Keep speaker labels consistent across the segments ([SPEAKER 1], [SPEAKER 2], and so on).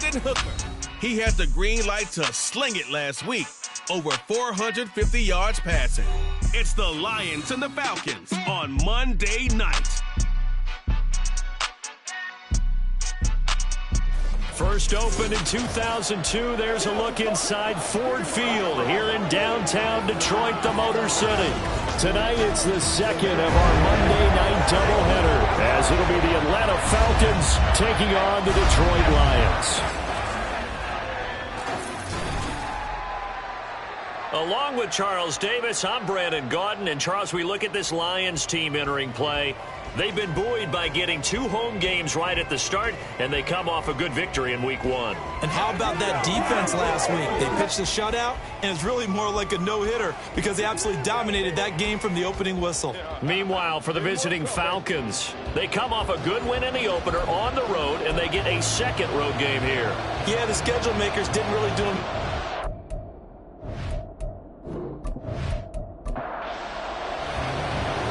[SPEAKER 1] Hendon Hooker. He had the green light to sling it last week. Over 450 yards passing. It's the Lions and the Falcons on Monday night.
[SPEAKER 2] First opened in 2002, there's a look inside Ford Field here in downtown Detroit, the Motor City. Tonight, it's the second of our Monday night doubleheader, as it'll be the Atlanta Falcons taking on the Detroit Lions. Along with Charles Davis, I'm Brandon Gaudin. And Charles, we look at this Lions team entering play. They've been buoyed by getting 2 home games right at the start, and they come off a good victory in Week 1.
[SPEAKER 3] And how about that defense last week? They pitched a shutout, and it's really more like a no-hitter because they absolutely dominated that game from the opening whistle.
[SPEAKER 2] Meanwhile, for the visiting Falcons, they come off a good win in the opener on the road, and they get a second road game here.
[SPEAKER 3] Yeah, the schedule makers didn't really do them.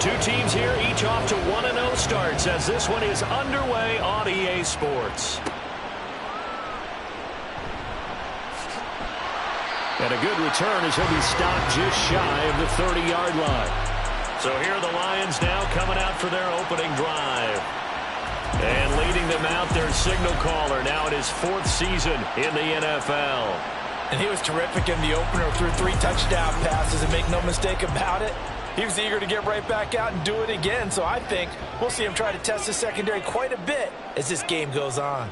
[SPEAKER 2] Two teams here, each off to 1-0 starts as this one is underway on EA Sports. And a good return as he'll be stopped just shy of the 30-yard line. So here are the Lions now coming out for their opening drive. And leading them out, their signal caller now in his 4th season in the NFL.
[SPEAKER 3] And he was terrific in the opener, threw 3 touchdown passes, and make no mistake about it, he was eager to get right back out and do it again. So I think we'll see him try to test the secondary quite a bit as this game goes on.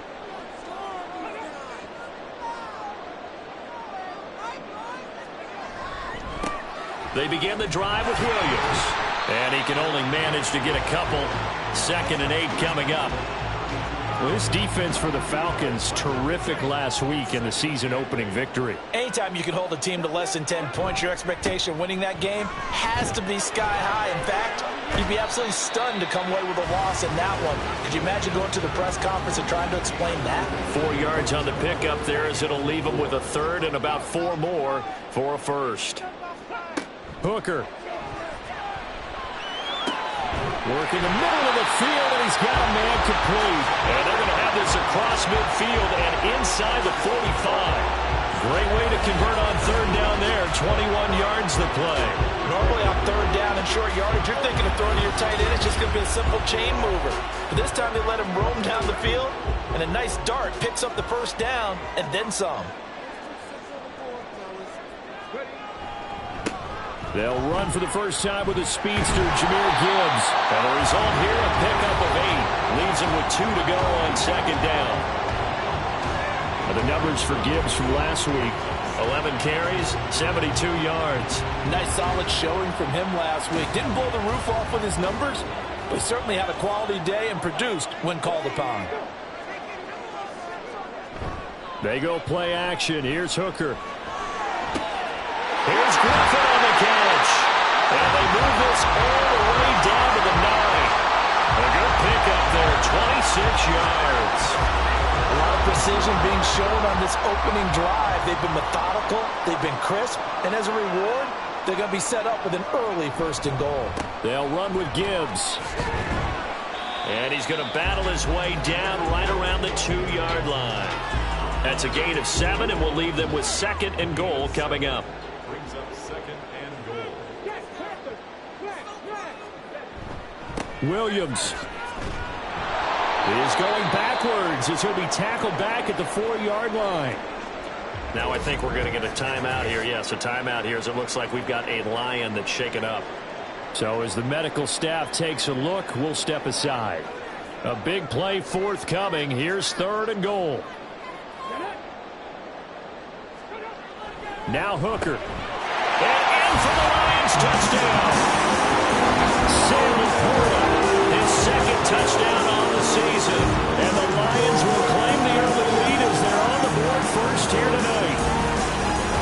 [SPEAKER 2] They begin the drive with Williams. And he can only manage to get a couple. 2nd and 8 coming up. Well, this defense for the Falcons, terrific last week in the season-opening victory.
[SPEAKER 3] Anytime you can hold a team to less than 10 points, your expectation winning that game has to be sky high. In fact, you'd be absolutely stunned to come away with a loss in that one. Could you imagine going to the press conference and trying to explain that?
[SPEAKER 2] 4 yards on the pickup there as it'll leave them with a 3rd and about 4 more for a 1st. Hooker. Working the middle of the field, and he's got a man complete. And they're going to have this across midfield and inside the 45. Great way to convert on 3rd down there. 21 yards the play.
[SPEAKER 3] Normally on 3rd down and short yardage, you're thinking of throwing to your tight end. It's just going to be a simple chain mover. But this time they let him roam down the field, and a nice dart picks up the 1st down and then some.
[SPEAKER 2] They'll run for the first time with a speedster, Jahmyr Gibbs. And the result here, a pickup of 8. Leaves him with 2 to go on 2nd down. And the numbers for Gibbs from last week, 11 carries, 72 yards.
[SPEAKER 3] Nice solid showing from him last week. Didn't blow the roof off with his numbers, but he certainly had a quality day and produced when called upon.
[SPEAKER 2] They go play action. Here's Hooker. Here's Griffin on the catch. And they move this all the way down to the 9. A good pickup there, 26 yards.
[SPEAKER 3] A lot of precision being shown on this opening drive. They've been methodical, they've been crisp, and as a reward, they're going to be set up with an early 1st and goal.
[SPEAKER 2] They'll run with Gibbs. And he's going to battle his way down right around the 2-yard line. That's a gain of 7, and we'll leave them with 2nd and goal coming up.
[SPEAKER 4] Brings up 2nd and goal.
[SPEAKER 2] Williams is going backwards as he'll be tackled back at the 4-yard line. Now I think we're going to get a timeout here. Yes, a timeout here as it looks like we've got a Lion that's shaken up. So as the medical staff takes a look, we'll step aside. A big play forthcoming. Here's 3rd and goal. Now Hooker. And in for the Lions touchdown. Sam Laporta, his 2nd touchdown on the season. And the Lions will claim the early lead as they're on the board first here tonight.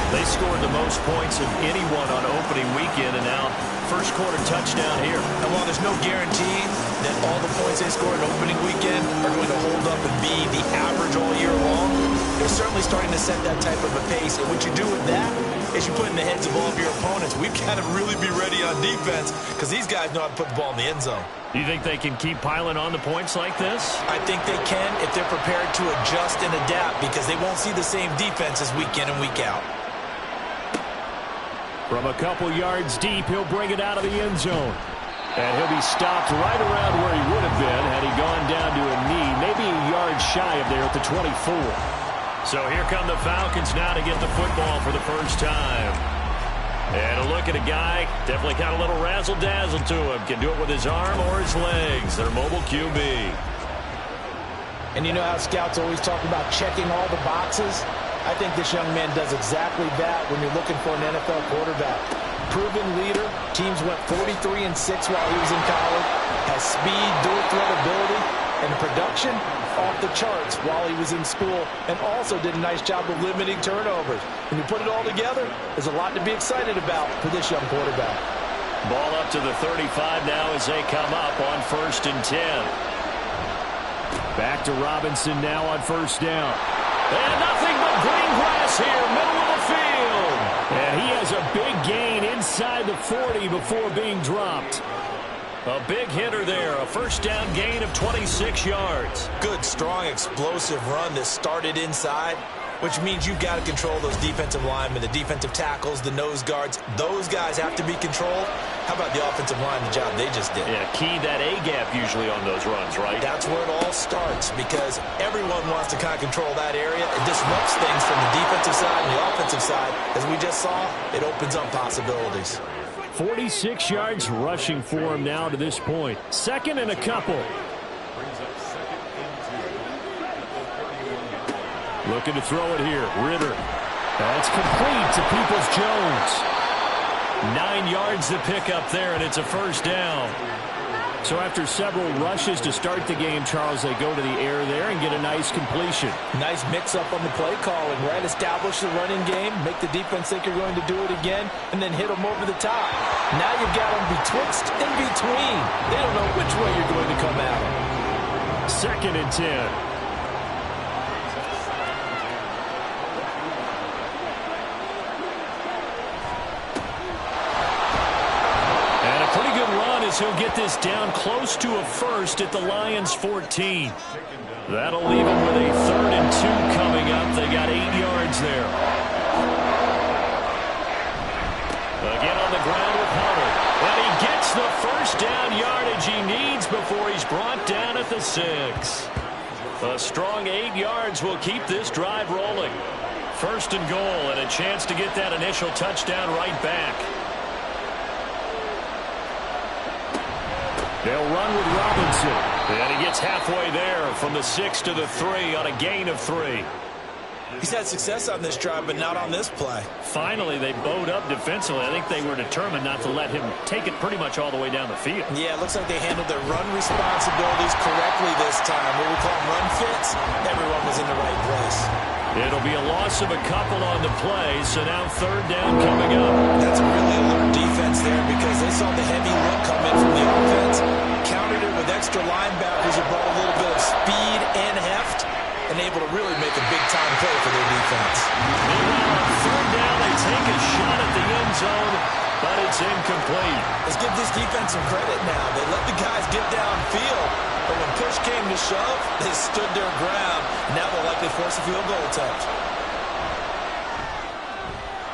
[SPEAKER 2] They scored the most points of anyone on opening weekend, and now 1st quarter touchdown here.
[SPEAKER 3] And while there's no guarantee that all the points they scored on opening weekend are going to hold up and be the average all year long, they're certainly starting to set that type of a pace. And what you do with that is you put in the heads of all of your opponents. We've got to really be ready on defense because these guys know how to put the ball in the end zone.
[SPEAKER 2] Do you think they can keep piling on the points like this?
[SPEAKER 3] I think they can if they're prepared to adjust and adapt because they won't see the same defenses week in and week out.
[SPEAKER 2] From a couple yards deep, he'll bring it out of the end zone. And he'll be stopped right around where he would have been had he gone down to a knee, maybe a yard shy of there at the 24. So here come the Falcons now to get the football for the first time. And a look at a guy, definitely got a little razzle-dazzle to him. Can do it with his arm or his legs. Their mobile QB.
[SPEAKER 3] And you know how scouts always talk about checking all the boxes? I think this young man does exactly that when you're looking for an NFL quarterback. Proven leader. Teams went 43-6 while he was in college. Has speed, dual threat ability, and production off the charts while he was in school, and also did a nice job of limiting turnovers. When you put it all together, there's a lot to be excited about for this young quarterback.
[SPEAKER 2] Ball up to the 35 now as they come up on 1st and 10. Back to Robinson now on 1st down. And nothing but green grass here, middle of the field. And he has a big gain inside the 40 before being dropped. A big hitter there, a 1st down gain of 26 yards.
[SPEAKER 3] Good, strong, explosive run that started inside, which means you've got to control those defensive linemen, the defensive tackles, the nose guards. Those guys have to be controlled. How about the offensive line, the job they just did?
[SPEAKER 2] Yeah, key that A-gap usually on those runs, right?
[SPEAKER 3] That's where it all starts because everyone wants to kind of control that area. It disrupts things from the defensive side and the offensive side. As we just saw, it opens up possibilities.
[SPEAKER 2] 46 yards rushing for him now to this point. 2nd and a couple. Looking to throw it here. Ritter. That's complete to Peoples-Jones. 9 yards to pick up there, and it's a 1st down. So after several rushes to start the game, Charles, they go to the air there and get a nice completion.
[SPEAKER 3] Nice mix-up on the play calling, right? Establish the running game, make the defense think you're going to do it again, and then hit them over the top. Now you've got them betwixt and between. They don't know which way you're going to come at them.
[SPEAKER 2] 2nd and 10. He'll get this down close to a 1st at the Lions' 14. That'll leave him with a 3rd and 2 coming up. They got 8 yards there. Again on the ground with Hunter. And he gets the 1st down yardage he needs before he's brought down at the 6. A strong 8 yards will keep this drive rolling. 1st and goal and a chance to get that initial touchdown right back. They'll run with Robinson. And he gets halfway there from the 6 to the 3 on a gain of 3.
[SPEAKER 3] He's had success on this drive, but not on this play.
[SPEAKER 2] Finally, they bowed up defensively. I think they were determined not to let him take it pretty much all the way down the field.
[SPEAKER 3] Yeah, it looks like they handled their run responsibilities correctly this time. What we call run fits, everyone was in the right place.
[SPEAKER 2] It'll be a loss of a couple on the play, so now 3rd down coming up.
[SPEAKER 3] That's a really alert defense there because they saw the heavy look come in from the offense, countered it with extra linebackers who brought a little bit of speed and heft, and able to really make a big-time play for their defense.
[SPEAKER 2] Meanwhile, on 3rd down, they take a shot at the end zone, but it's incomplete.
[SPEAKER 3] Let's give this defense some credit now. They let the guys get downfield, but when push came to shove, they stood their ground. Now they'll likely force a field goal attempt.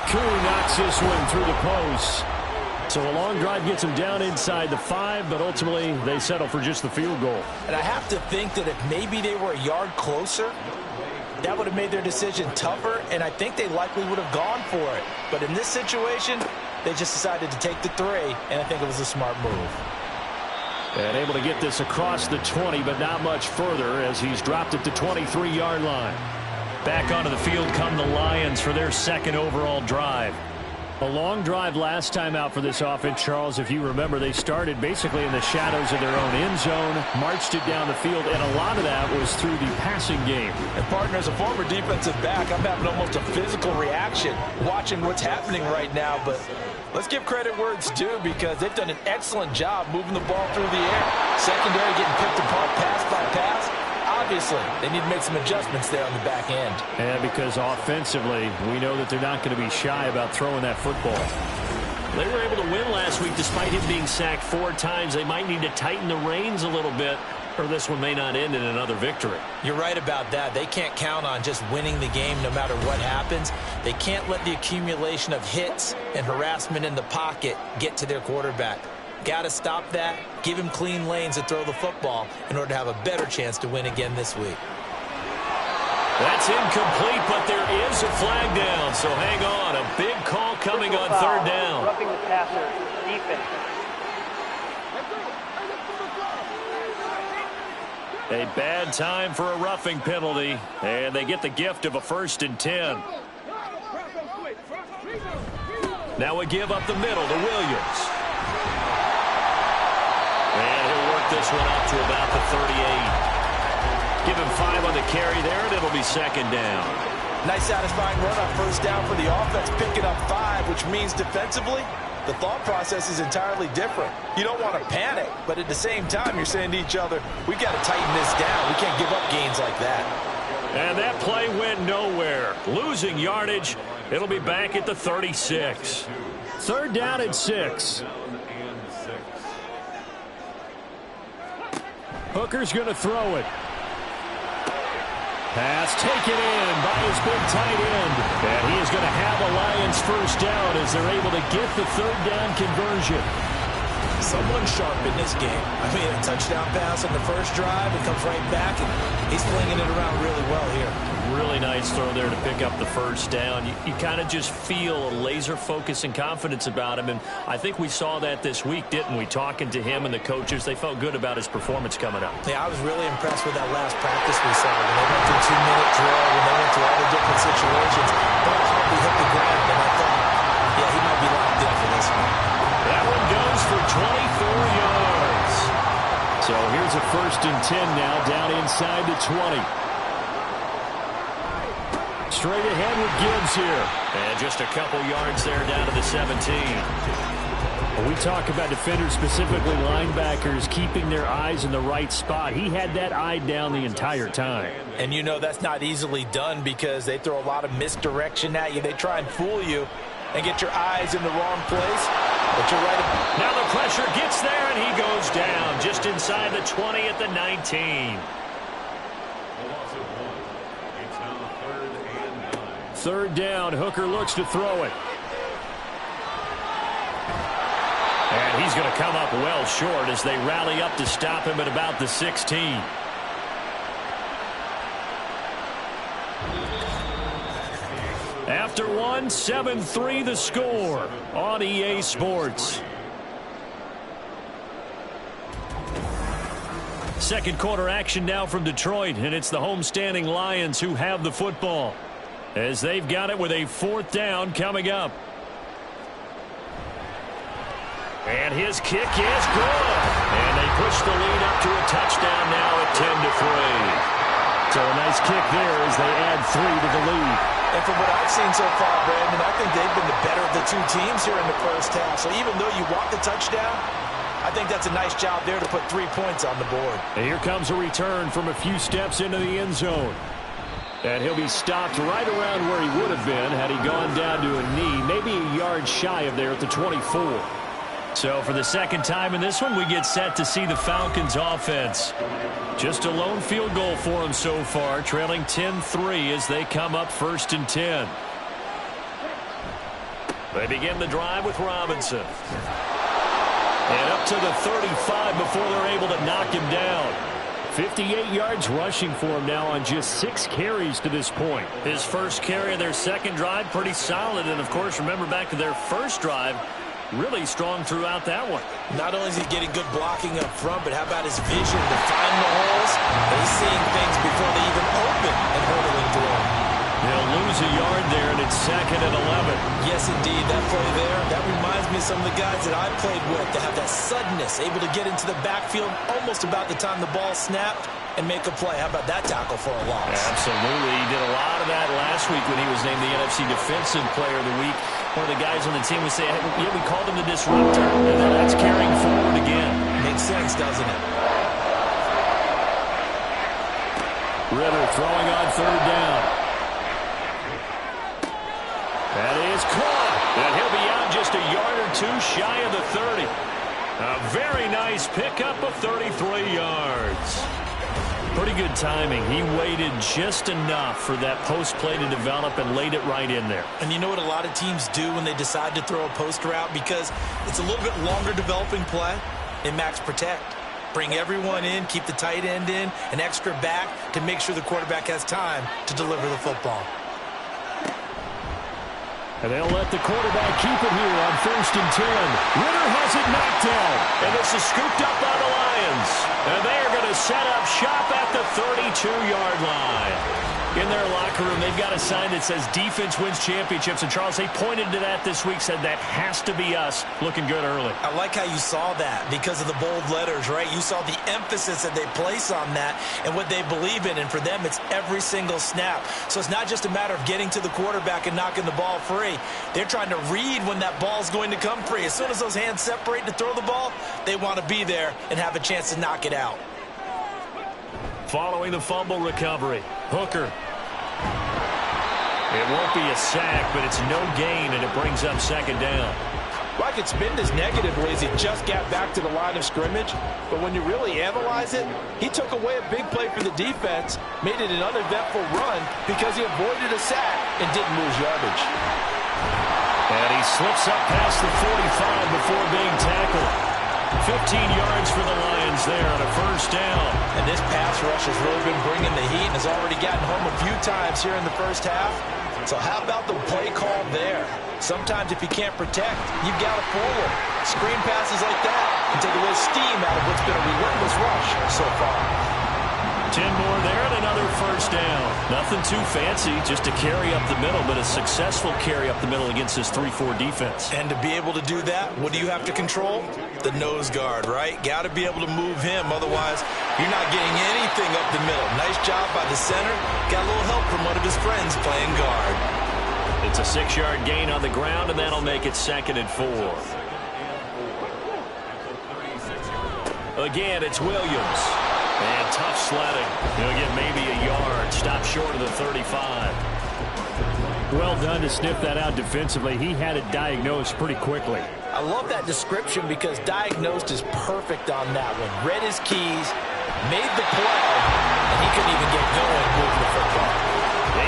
[SPEAKER 2] Koo knocks this one through the post. So a long drive gets them down inside the 5, but ultimately they settle for just the field goal.
[SPEAKER 3] And I have to think that if maybe they were a yard closer, that would have made their decision tougher, and I think they likely would have gone for it. But in this situation, they just decided to take the 3, and I think it was a smart move.
[SPEAKER 2] And able to get this across the 20, but not much further as he's dropped at the 23-yard line. Back onto the field come the Lions for their 2nd overall drive. A long drive last time out for this offense, Charles. If you remember, they started basically in the shadows of their own end zone, marched it down the field, and a lot of that was through the passing game.
[SPEAKER 3] And partner, as a former defensive back, I'm having almost a physical reaction watching what's happening right now. But let's give credit where it's due because they've done an excellent job moving the ball through the air. Secondary getting picked apart pass by pass. Obviously, they need to make some adjustments there on the back end.
[SPEAKER 2] And because offensively, we know that they're not going to be shy about throwing that football. They were able to win last week despite him being sacked 4 times. They might need to tighten the reins a little bit, or this one may not end in another victory.
[SPEAKER 3] You're right about that. They can't count on just winning the game no matter what happens. They can't let the accumulation of hits and harassment in the pocket get to their quarterback. Got to stop that, give him clean lanes to throw the football in order to have a better chance to win again this week.
[SPEAKER 2] That's incomplete, but there is a flag down, so hang on. A big call coming on 3rd down.
[SPEAKER 5] Roughing the passer, defense.
[SPEAKER 2] A bad time for a roughing penalty, and they get the gift of a 1st and 10. Now a give up the middle to Williams. And he'll work this one up to about the 38. Give him 5 on the carry there, and it'll be 2nd down.
[SPEAKER 3] Nice satisfying run on 1st down for the offense, picking up 5, which means defensively, the thought process is entirely different. You don't want to panic, but at the same time, you're saying to each other, we got to tighten this down. We can't give up gains like that.
[SPEAKER 2] And that play went nowhere. Losing yardage. It'll be back at the 36. 3rd down and 6. Hooker's going to throw it. Pass taken in by his big tight end. And he is going to have a Lions 1st down as they're able to get the 3rd down conversion.
[SPEAKER 3] Someone sharp in this game. I mean, a touchdown pass on the first drive. It comes right back, and he's flinging it around really well here.
[SPEAKER 2] Really nice throw there to pick up the 1st down. You kind of just feel a laser focus and confidence about him, and I think we saw that this week, didn't we? Talking to him and the coaches, they felt good about his performance coming up.
[SPEAKER 3] Yeah, I was really impressed with that last practice we saw. When they went through 2-minute drill, when they went through all the different situations, ball hardly hit the ground, and I thought, yeah, he might be locked in for this one.
[SPEAKER 2] That one goes for 24 yards. So here's a 1st and 10 now, down inside the 20. Straight ahead with Gibbs here. And just a couple yards there down to the 17. When we talk about defenders, specifically linebackers, keeping their eyes in the right spot, he had that eye down the entire time.
[SPEAKER 3] And you know that's not easily done because they throw a lot of misdirection at you. They try and fool you and get your eyes in the wrong place. But you're right.
[SPEAKER 2] Now the pressure gets there, and he goes down just inside the 20 at the 19. 3rd down, Hooker looks to throw it. And he's going to come up well short as they rally up to stop him at about the 16. After 1, 7-3 the score on EA Sports. 2nd quarter action now from Detroit, and it's the homestanding Lions who have the football, as they've got it with a 4th down coming up. And his kick is good. And they push the lead up to a touchdown now at 10-3. So a nice kick there as they add 3 to the lead.
[SPEAKER 3] And from what I've seen so far, Brandon, I think they've been the better of the 2 teams here in the 1st half. So even though you want the touchdown, I think that's a nice job there to put 3 points on the board.
[SPEAKER 2] And here comes a return from a few steps into the end zone. And he'll be stopped right around where he would have been had he gone down to a knee, maybe a yard shy of there at the 24. So for the 2nd time in this one, we get set to see the Falcons offense. Just a lone field goal for them so far, trailing 10-3 as they come up 1st and 10. They begin the drive with Robinson. And up to the 35 before they're able to knock him down. 58 yards rushing for him now on just 6 carries to this point. His first carry of their 2nd drive, pretty solid. And, of course, remember back to their 1st drive, really strong throughout that one.
[SPEAKER 3] Not only is he getting good blocking up front, but how about his vision to find the holes? He's seeing things before they even open and hurdling through them.
[SPEAKER 2] They'll lose a yard there, and it's 2nd and 11.
[SPEAKER 3] Yes, indeed. That play there, that reminds me of some of the guys that I played with that have that suddenness, able to get into the backfield almost about the time the ball snapped and make a play. How about that tackle for a loss?
[SPEAKER 2] Absolutely. He did a lot of that last week when he was named the NFC Defensive Player of the Week. One of the guys on the team would say, yeah, we called him the disruptor, and then that's carrying forward again.
[SPEAKER 3] Makes sense, doesn't it?
[SPEAKER 2] Ritter throwing on third down. That is caught. And he'll be out just a yard or two shy of the 30. A very nice pickup of 33 yards. Pretty good timing. He waited just enough for that post play to develop and laid it right in there.
[SPEAKER 3] And you know what a lot of teams do when they decide to throw a post route? Because it's a little bit longer developing play. They max protect. Bring everyone in, keep the tight end in, an extra back to make sure the quarterback has time to deliver the football.
[SPEAKER 2] And they'll let the quarterback keep it here on 1st and 10. Ritter has it knocked down. And this is scooped up by the Lions. And they are going to set up shop at the 32-yard line. In their locker room, they've got a sign that says defense wins championships. And, Charles, they pointed to that this week, said that has to be us. Looking good early.
[SPEAKER 3] I like how you saw that because of the bold letters, right? You saw the emphasis that they place on that and what they believe in. And for them, it's every single snap. So it's not just a matter of getting to the quarterback and knocking the ball free. They're trying to read when that ball's going to come free. As soon as those hands separate to throw the ball, they want to be there and have a chance to knock it out.
[SPEAKER 2] Following the fumble recovery, Hooker. It won't be a sack, but it's no gain, and it brings up second down.
[SPEAKER 3] Well, I could spin this negatively as he just got back to the line of scrimmage, but when you really analyze it, he took away a big play for the defense, made it an uneventful run because he avoided a sack and didn't lose yardage.
[SPEAKER 2] And he slips up past the 45 before being tackled. 15 yards for the Lions there on a first down.
[SPEAKER 3] And this pass rush has really been bringing the heat and has already gotten home a few times here in the first half. So how about the play call there? Sometimes if you can't protect, you've got to forward. Screen passes like that can take away steam out of what's been a relentless rush so far.
[SPEAKER 2] 10 more there and another first down. Nothing too fancy, just a carry up the middle, but a successful carry up the middle against this 3-4 defense.
[SPEAKER 3] And to be able to do that, what do you have to control? The nose guard, right? Got to be able to move him, otherwise you're not getting anything up the middle. Nice job by the center. Got a little help from one of his friends playing guard.
[SPEAKER 2] It's a 6-yard gain on the ground, and that'll make it 2nd and 4. Again, it's Williams. And tough sledding. He'll get maybe a yard. Stop short of the 35. Well done to sniff that out defensively. He had it diagnosed pretty quickly.
[SPEAKER 3] I love that description because diagnosed is perfect on that one. Read his keys, made the play, and he couldn't even get going moving the football.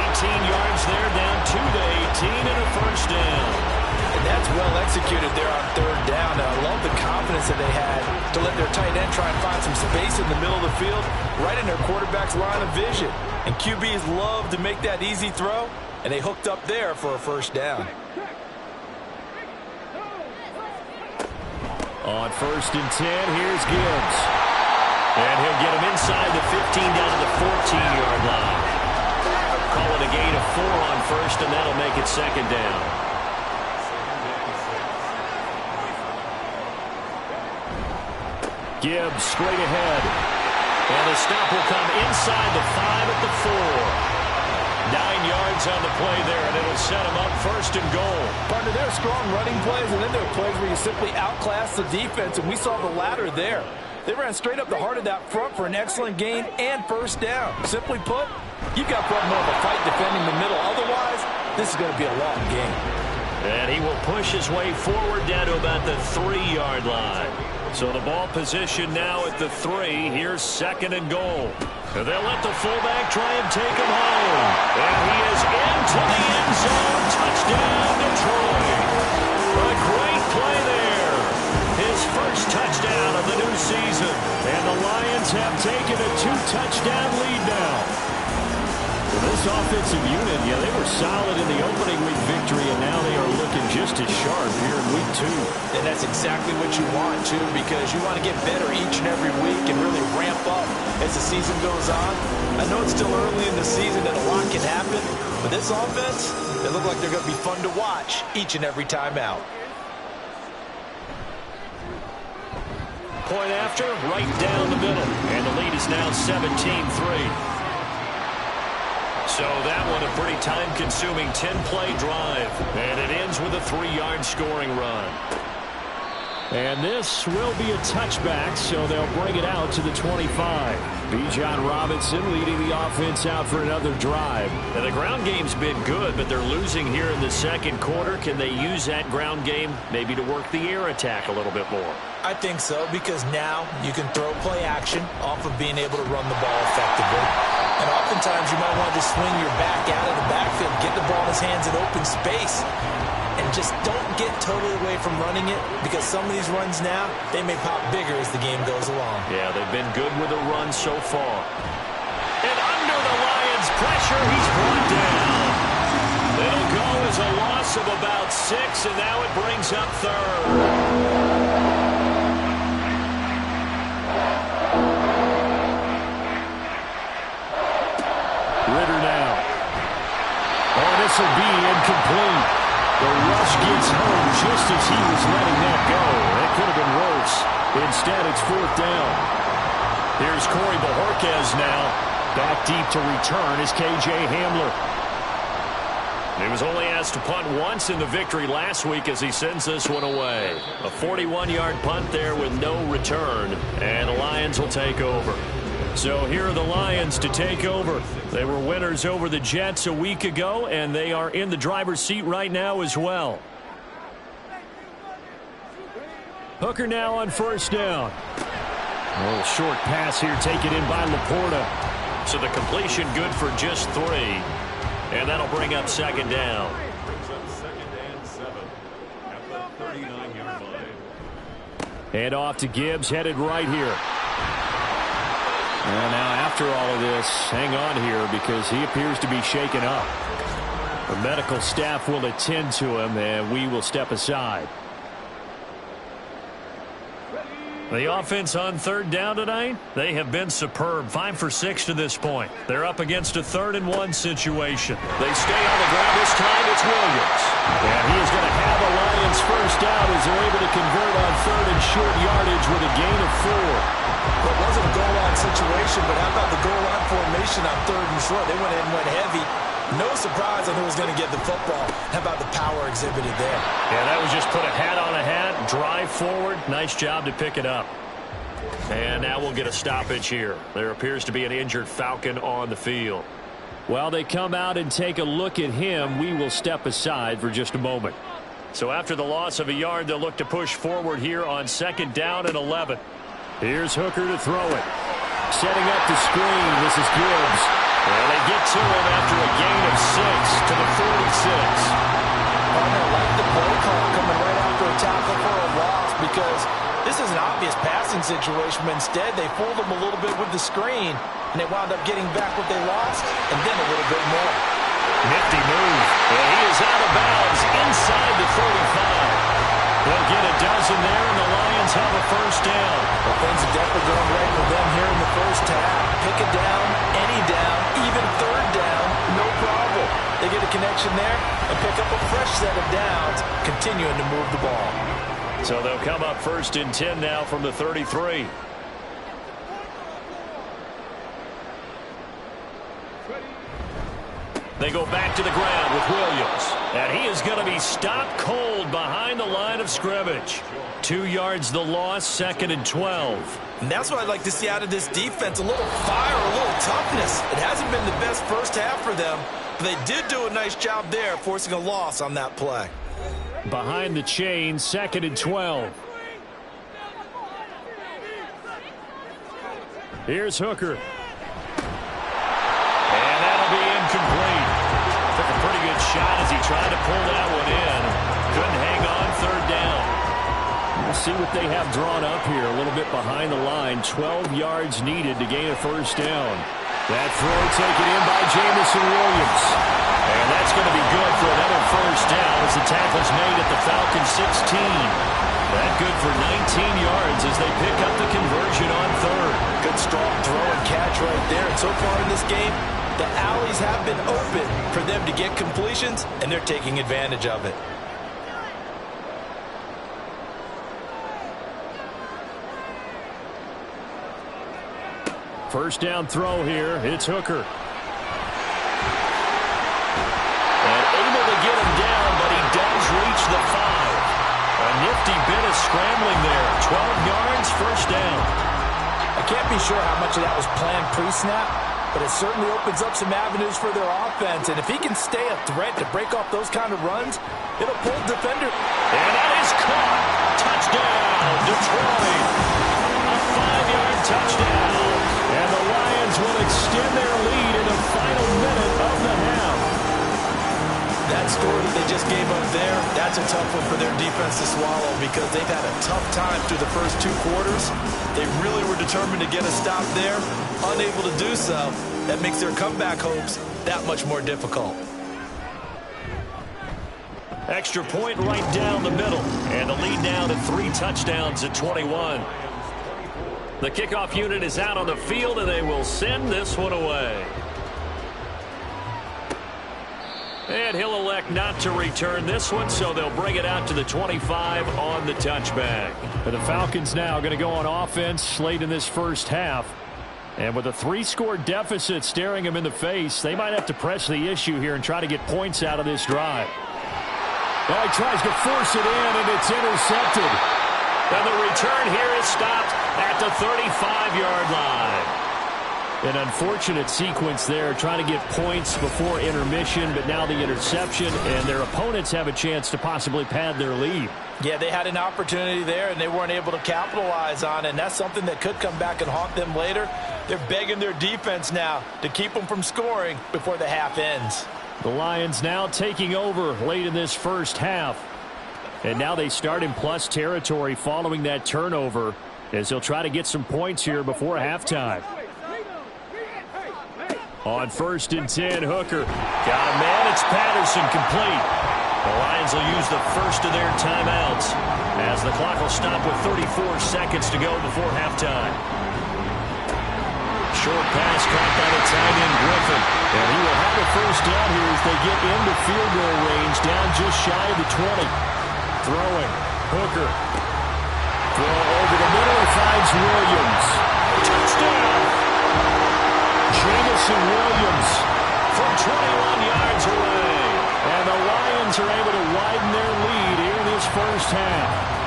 [SPEAKER 2] 18 yards there, down to the 18 and a first down.
[SPEAKER 3] And that's well executed there on third down. And I love the confidence that they had to let their tight end try and find some space in the middle of the field, right in their quarterback's line of vision. And QBs love to make that easy throw, and they hooked up there for a first down.
[SPEAKER 2] On 1st and 10, here's Gibbs. And he'll get him inside the 15 down to the 14-yard line. Call it a gain of 4 on 1st, and that'll make it 2nd down. Gibbs straight ahead. And the stop will come inside the 5 at the 4. 9 yards on the play there, and it'll set him up 1st and goal.
[SPEAKER 3] Partner, there are strong running plays, and then there are plays where you simply outclass the defense, and we saw the latter there. They ran straight up the heart of that front for an excellent gain and first down. Simply put, you've got to put more of a fight defending the middle. Otherwise, this is going to be a long game.
[SPEAKER 2] And he will push his way forward down to about the 3-yard line. So the ball position now at the 3. Here's 2nd and goal. And they'll let the fullback try and take him home. And he is into the end zone. Touchdown, Detroit. A great play there. His first touchdown of the new season. And the Lions have taken a 2-touchdown lead now. This offensive unit, yeah, they were solid in the opening week victory, and now they are looking just as sharp here in week 2.
[SPEAKER 3] And that's exactly what you want, too, because you want to get better each and every week and really ramp up as the season goes on. I know it's still early in the season and a lot can happen, but this offense, they look like they're going to be fun to watch each and every time out.
[SPEAKER 2] Point after, right down the middle, and the lead is now 17-3. So that one a pretty time-consuming 10-play drive. And it ends with a 3-yard scoring run. And this will be a touchback, so they'll bring it out to the 25. Bijan Robinson leading the offense out for another drive.
[SPEAKER 6] And the ground game's been good, but they're losing here in the second quarter. Can they use that ground game maybe to work the air attack a little bit more?
[SPEAKER 3] I think so, because now you can throw play action off of being able to run the ball effectively. And oftentimes you might want to just swing your back out of the backfield, get the ball in his hands in open space, and just don't get totally away from running it, because some of these runs now, they may pop bigger as the game goes along.
[SPEAKER 6] Yeah, they've been good with the run so far. And under the Lions' pressure, he's brought down. It'll go as a loss of about 6, and now it brings up third.
[SPEAKER 2] Ritter now. Oh, this will be incomplete. The rush gets home just as he was letting that go. That could have been worse. Instead, it's 4th down. Here's Corey Bojorquez now. Back deep to return is K.J. Hamler.
[SPEAKER 6] He was only asked to punt once in the victory last week as he sends this one away. A 41-yard punt there with no return, and the Lions will take over. So here are the Lions to take over. They were winners over the Jets a week ago, and they are in the driver's seat right now as well. Hooker now on 1st down. A little short pass here taken in by Laporta. So the completion good for just 3. And that'll bring up 2nd down.
[SPEAKER 4] Brings up 2nd and 7 at the 39-yard line.
[SPEAKER 2] Hand off to Gibbs, headed right here. And now after all of this, hang on here because he appears to be shaken up. The medical staff will attend to him, and we will step aside.
[SPEAKER 6] The offense on 3rd down tonight, they have been superb. 5 for 6 to this point. They're up against a 3rd and 1 situation. They stay on the ground this time. It's Williams.
[SPEAKER 2] And he is going to have a Lions 1st down as they're able to convert on 3rd and short yardage with a gain of 4.
[SPEAKER 3] Well, it wasn't a goal line situation, but how about the goal line formation on 3rd and short? They went in and went heavy. No surprise on who was going to get the football. How about the power exhibited there?
[SPEAKER 6] Yeah, that was just put a hat on a hat, drive forward. Nice job to pick it up. And now we'll get a stoppage here. There appears to be an injured Falcon on the field.
[SPEAKER 2] While they come out and take a look at him, we will step aside for just a moment.
[SPEAKER 6] So after the loss of a yard, they'll look to push forward here on 2nd down and 11.
[SPEAKER 2] Here's Hooker to throw it. Setting up the screen. This is Gibbs.
[SPEAKER 6] And they get to him after a gain of 6 to the 46.
[SPEAKER 3] I like the play call coming right after a tackle for a loss, because this is an obvious passing situation, but instead they fooled them a little bit with the screen, and they wound up getting back what they lost, and then a little bit more.
[SPEAKER 6] Nifty move. And he is out of bounds inside the 35. They'll get a dozen there, and the Lions have a 1st down.
[SPEAKER 3] Well, things are definitely going right for them here in the 1st half. Pick it down, any down, even 3rd down, no problem. They get a connection there and pick up a fresh set of downs, continuing to move the ball.
[SPEAKER 6] So they'll come up 1st and 10 now from the 33. They go back to the ground with Williams. And he is going to be stopped cold behind the line of scrimmage. 2 yards the loss, 2nd and 12.
[SPEAKER 3] And that's what I'd like to see out of this defense. A little fire, a little toughness. It hasn't been the best 1st half for them, but they did do a nice job there, forcing a loss on that play.
[SPEAKER 2] Behind the chain, 2nd and 12. Here's Hooker.
[SPEAKER 6] And that'll be incomplete. Took a pretty good shot as he tried to pull that one in. Couldn't hang on 3rd down.
[SPEAKER 2] We'll see what they have drawn up here. A little bit behind the line. 12 yards needed to gain a 1st down. That throw taken in by Jameson Williams.
[SPEAKER 6] And that's going to be good for another 1st down as the tackle's made at the Falcons 16. That good for 19 yards as they pick up the conversion on 3rd.
[SPEAKER 3] Good strong throw and catch right there. And so far in this game, the alleys have been open for them to get completions, and they're taking advantage of it.
[SPEAKER 2] First down throw here. It's Hooker.
[SPEAKER 6] And able to get him down, but he does reach the 5. A nifty bit of scrambling there. 12 yards, first down.
[SPEAKER 3] I can't be sure how much of that was planned pre-snap, but it certainly opens up some avenues for their offense. And if he can stay a threat to break off those kind of runs, it'll pull defender.
[SPEAKER 6] And that is caught. Touchdown, Detroit. A 5-yard touchdown. And the Lions will extend their lead in the final minute of the half.
[SPEAKER 3] That score that they just gave up there, that's a tough one for their defense to swallow because they've had a tough time through the first 2 quarters. They really were determined to get a stop there, unable to do so. That makes their comeback hopes that much more difficult.
[SPEAKER 6] Extra point right down the middle, and the lead now to 3 touchdowns at 21. The kickoff unit is out on the field, and they will send this one away. And he'll elect not to return this one, so they'll bring it out to the 25 on the touchback. And the Falcons now going to go on offense late in this first half. And with a 3-score deficit staring them in the face, they might have to press the issue here and try to get points out of this drive. Well, he tries to force it in, and it's intercepted. And the return here is stopped at the 35-yard line. An unfortunate sequence there, trying to get points before intermission, but now the interception, and their opponents have a chance to possibly pad their lead.
[SPEAKER 3] Yeah, they had an opportunity there, and they weren't able to capitalize on it, and that's something that could come back and haunt them later. They're begging their defense now to keep them from scoring before the half ends.
[SPEAKER 6] The Lions now taking over late in this first half. And now they start in plus territory following that turnover as they'll try to get some points here before halftime. On 1st and 10, Hooker. Got a man, it's Patterson, complete. The Lions will use the first of their timeouts as the clock will stop with 34 seconds to go before halftime. Short pass caught by the tight end Griffin. And he will have a first down here as they get into field goal range, down just shy of the 20. Throwing. Hooker. Throw over the middle and finds Williams. Touchdown! Jamison Williams from 21 yards away. And the Lions are able to widen their lead here in this first half.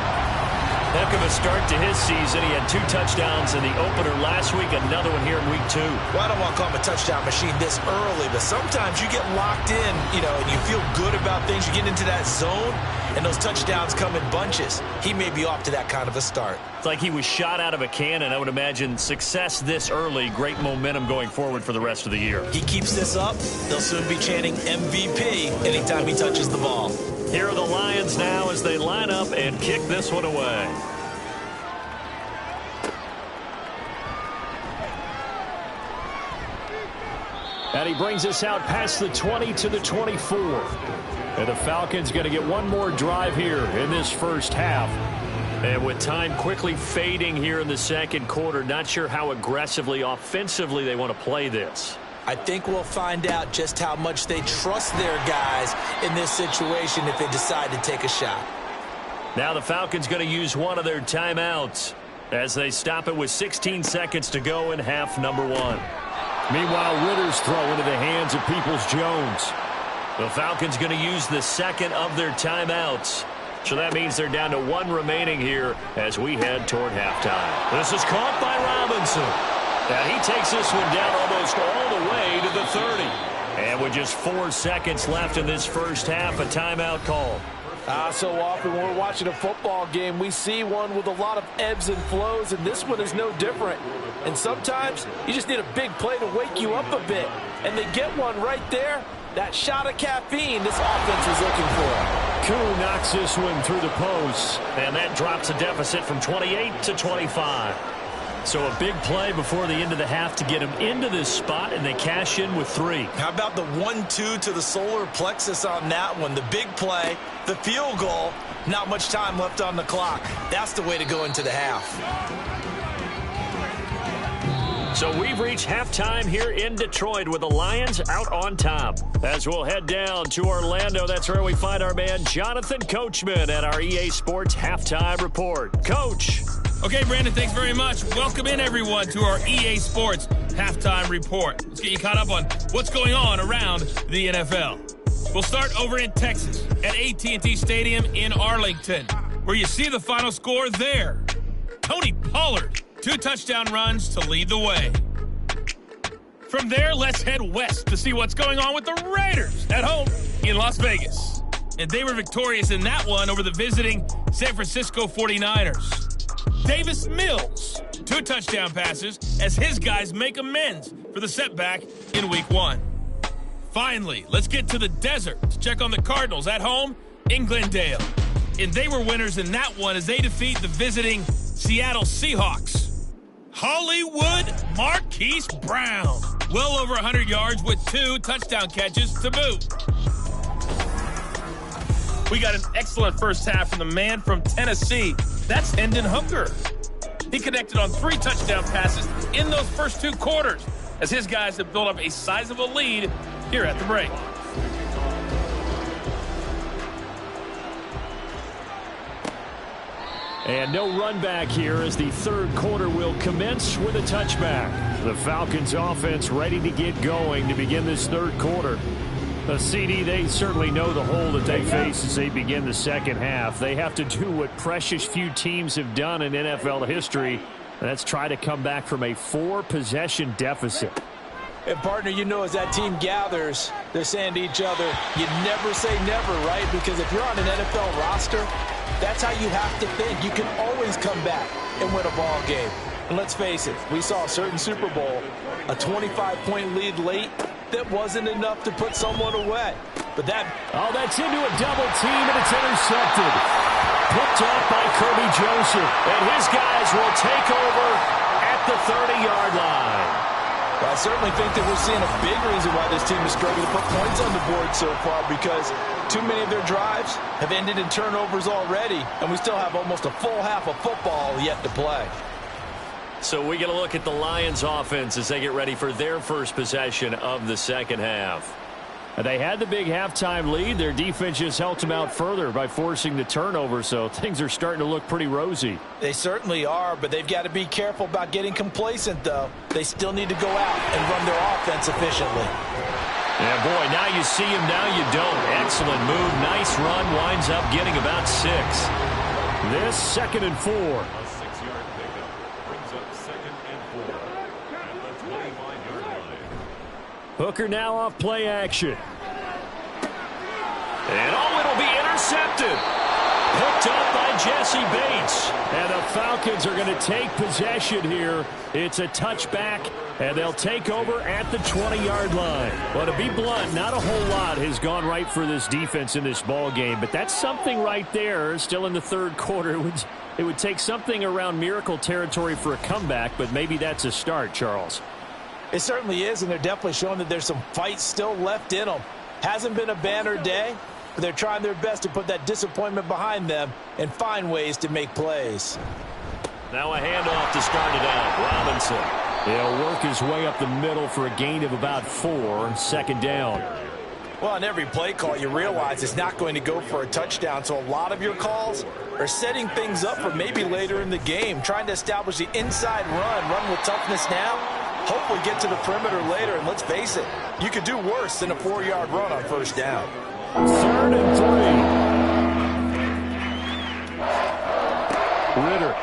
[SPEAKER 6] Heck of a start to his season. He had 2 touchdowns in the opener last week, another one here in week 2.
[SPEAKER 3] Well, I don't want to call him a touchdown machine this early, but sometimes you get locked in, and you feel good about things. You get into that zone, and those touchdowns come in bunches. He may be off to that kind of a start.
[SPEAKER 6] It's like he was shot out of a cannon. I would imagine success this early, great momentum going forward for the rest of the year.
[SPEAKER 3] He keeps this up, they'll soon be chanting MVP anytime he touches the ball.
[SPEAKER 6] Here are the Lions now as they line up and kick this one away. And he brings us out past the 20 to the 24. And the Falcons going to get one more drive here in this first half. And with time quickly fading here in the second quarter, not sure how aggressively, offensively they want to play this.
[SPEAKER 3] I think we'll find out just how much they trust their guys in this situation if they decide to take a shot.
[SPEAKER 6] Now the Falcons going to use one of their timeouts as they stop it with 16 seconds to go in half number 1. Meanwhile, Ritter's throw into the hands of Peoples-Jones. The Falcons going to use the second of their timeouts. So that means they're down to 1 remaining here as we head toward halftime. This is caught by Robinson. And he takes this one down almost all the way to the 30. And with just 4 seconds left in this first half, a timeout call.
[SPEAKER 3] So often when we're watching a football game, we see one with a lot of ebbs and flows, and this one is no different. And sometimes you just need a big play to wake you up a bit. And they get one right there. That shot of caffeine this offense was looking for.
[SPEAKER 6] Koo knocks this one through the post. And that drops a deficit from 28 to 25. So a big play before the end of the half to get them into this spot, and they cash in with 3.
[SPEAKER 3] How about the 1-2 to the solar plexus on that one? The big play, the field goal, not much time left on the clock. That's the way to go into the half.
[SPEAKER 6] So we've reached halftime here in Detroit with the Lions out on top. As we'll head down to Orlando, that's where we find our man Jonathan Coachman at our EA Sports Halftime Report. Coach.
[SPEAKER 7] Okay, Brandon, thanks very much. Welcome in, everyone, to our EA Sports Halftime Report. Let's get you caught up on what's going on around the NFL. We'll start over in Texas at AT&T Stadium in Arlington. where you see the final score there. Tony Pollard, 2 touchdown runs to lead the way. From there, let's head west to see what's going on with the Raiders at home in Las Vegas. And they were victorious in that one over the visiting San Francisco 49ers. Davis Mills, 2 touchdown passes as his guys make amends for the setback in Week 1. Finally, let's get to the desert to check on the Cardinals at home in Glendale. And they were winners in that one as they defeat the visiting Seattle Seahawks. Hollywood Marquise Brown, well over 100 yards with 2 touchdown catches to boot. We got an excellent first half from the man from Tennessee. That's Hendon Hooker. He connected on 3 touchdown passes in those first 2 quarters as his guys have built up a sizable lead here at the break.
[SPEAKER 6] And no run back here as the third quarter will commence with a touchback. The Falcons offense ready to get going to begin this third quarter. The CD, they certainly know the hole that they face as they begin the second half. They have to do what precious few teams have done in NFL history, and that's try to come back from a 4-possession deficit.
[SPEAKER 3] And, partner, you know, as that team gathers, they're saying to each other, you never say never, right? Because if you're on an NFL roster, that's how you have to think. You can always come back and win a ball game. And let's face it, we saw a certain Super Bowl, a 25-point lead late that wasn't enough to put someone away. But that...
[SPEAKER 6] Oh, that's into a double team, and it's intercepted. Picked up by Kirby Joseph. And his guys will take over at the 30-yard line.
[SPEAKER 3] Well, I certainly think that we're seeing a big reason why this team is struggling to put points on the board so far, because too many of their drives have ended in turnovers already, and we still have almost a full half of football yet to play.
[SPEAKER 6] So we get a look at the Lions offense as they get ready for their first possession of the second half. They had the big halftime lead. Their defense just helped them out further by forcing the turnover, so things are starting to look pretty rosy.
[SPEAKER 3] They certainly are, but they've got to be careful about getting complacent, though. They still need to go out and run their offense efficiently.
[SPEAKER 6] Yeah, boy, now you see him, now you don't. Excellent move, nice run, winds up getting about 6. This 2nd and 4.
[SPEAKER 4] A 6-yard pickup brings up 2nd and 4 at the 25-yard line.
[SPEAKER 6] Hooker now off play action. And oh, it'll be intercepted. Picked up by Jesse Bates. And the Falcons are going to take possession here. It's a touchback, and they'll take over at the 20-yard line. Well, to be blunt, not a whole lot has gone right for this defense in this ball game, but that's something right there. Still in the third quarter. It would take something around miracle territory for a comeback, but maybe that's a start, Charles.
[SPEAKER 3] It certainly is, and they're definitely showing that there's some fight still left in them. Hasn't been a banner day, but they're trying their best to put that disappointment behind them and find ways to make plays.
[SPEAKER 6] Now a handoff to start it out. Robinson. He'll work his way up the middle for a gain of about 4, 2nd down.
[SPEAKER 3] Well, on every play call, you realize it's not going to go for a touchdown, so a lot of your calls are setting things up for maybe later in the game, trying to establish the inside run with toughness now, hopefully get to the perimeter later, and let's face it, you could do worse than a 4-yard run on first down.
[SPEAKER 6] 3rd and 3. Ritter.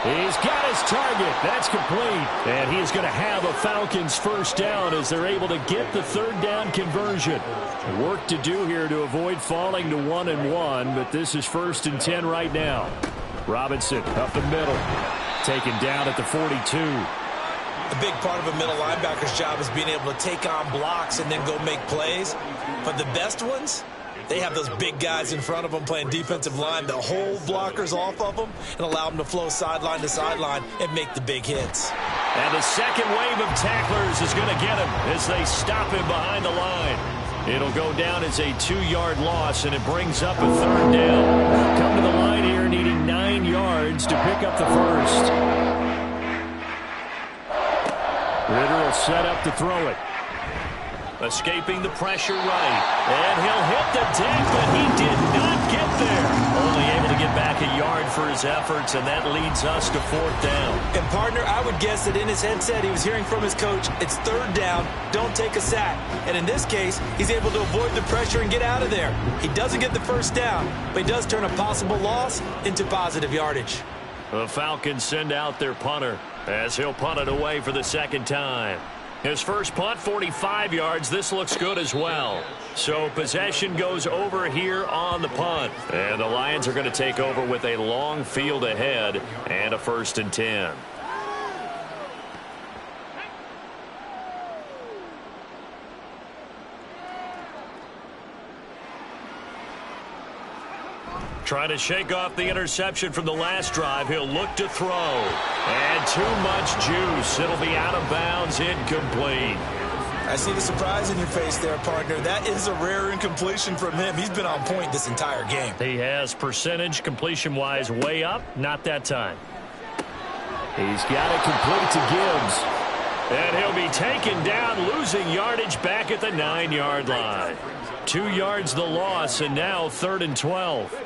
[SPEAKER 6] He's got his target. That's complete. And he's going to have a Falcons first down as they're able to get the 3rd down conversion. Work to do here to avoid falling to 1 and 1, but this is 1st and 10 right now. Robinson up the middle. Taken down at the 42.
[SPEAKER 3] A big part of a middle linebacker's job is being able to take on blocks and then go make plays. But the best ones, they have those big guys in front of them playing defensive line that hold blockers off of them and allow them to flow sideline to sideline and make the big hits.
[SPEAKER 6] And the second wave of tacklers is going to get him as they stop him behind the line. It'll go down as a 2-yard loss, and it brings up a 3rd down. Come to the line here needing 9 yards to pick up the first. Ritter will set up to throw it. Escaping the pressure right. And he'll hit the deck, but he did not get there. Only able to get back a yard for his efforts, and that leads us to 4th down.
[SPEAKER 3] And, partner, I would guess that in his headset he was hearing from his coach, it's 3rd down, don't take a sack. And in this case, he's able to avoid the pressure and get out of there. He doesn't get the 1st down, but he does turn a possible loss into positive yardage.
[SPEAKER 6] The Falcons send out their punter as he'll punt it away for the 2nd time. His first punt, 45 yards. This looks good as well. So possession goes over here on the punt. And the Lions are going to take over with a long field ahead and a 1st and 10. Trying to shake off the interception from the last drive. He'll look to throw. And too much juice. It'll be out of bounds, incomplete.
[SPEAKER 3] I see the surprise in your face there, partner. That is a rare incompletion from him. He's been on point this entire game.
[SPEAKER 6] He has percentage completion-wise way up. Not that time. He's got it complete to Gibbs. And he'll be taken down, losing yardage back at the 9-yard line. 2 yards the loss, and now 3rd and 12.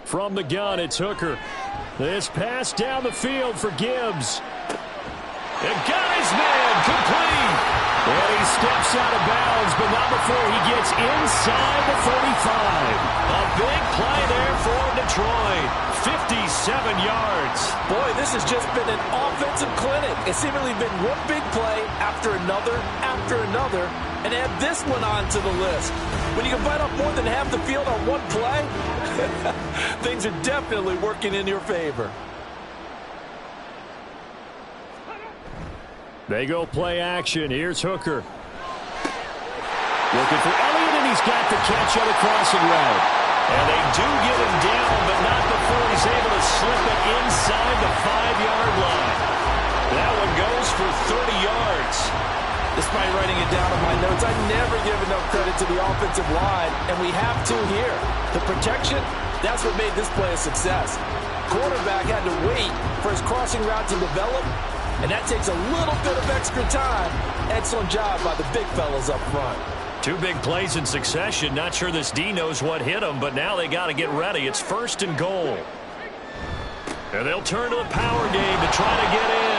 [SPEAKER 6] From the gun, it's Hooker. This pass down the field for Gibbs. And got his man complete. And he steps out of bounds, but not before he gets inside the 45. A big play there for Detroit. 57 yards.
[SPEAKER 3] Boy, this has just been an offensive clinic. It's seemingly been one big play after another, and add this one onto the list. When you can bite off more than half the field on one play, things are definitely working in your favor.
[SPEAKER 6] They go play action. Here's Hooker. Looking for Elliott, and he's got the catch on the crossing route. And they do get him down, but not before he's able to slip it inside the 5-yard line. That one goes for 30 yards.
[SPEAKER 3] Despite writing it down on my notes, I never give enough credit to the offensive line, and we have to here. The protection, that's what made this play a success. Quarterback had to wait for his crossing route to develop, and that takes a little bit of extra time. Excellent job by the big fellas up front.
[SPEAKER 6] 2 big plays in succession. Not sure this D knows what hit him, but now they got to get ready. It's 1st and goal. And they'll turn to the power game to try to get in.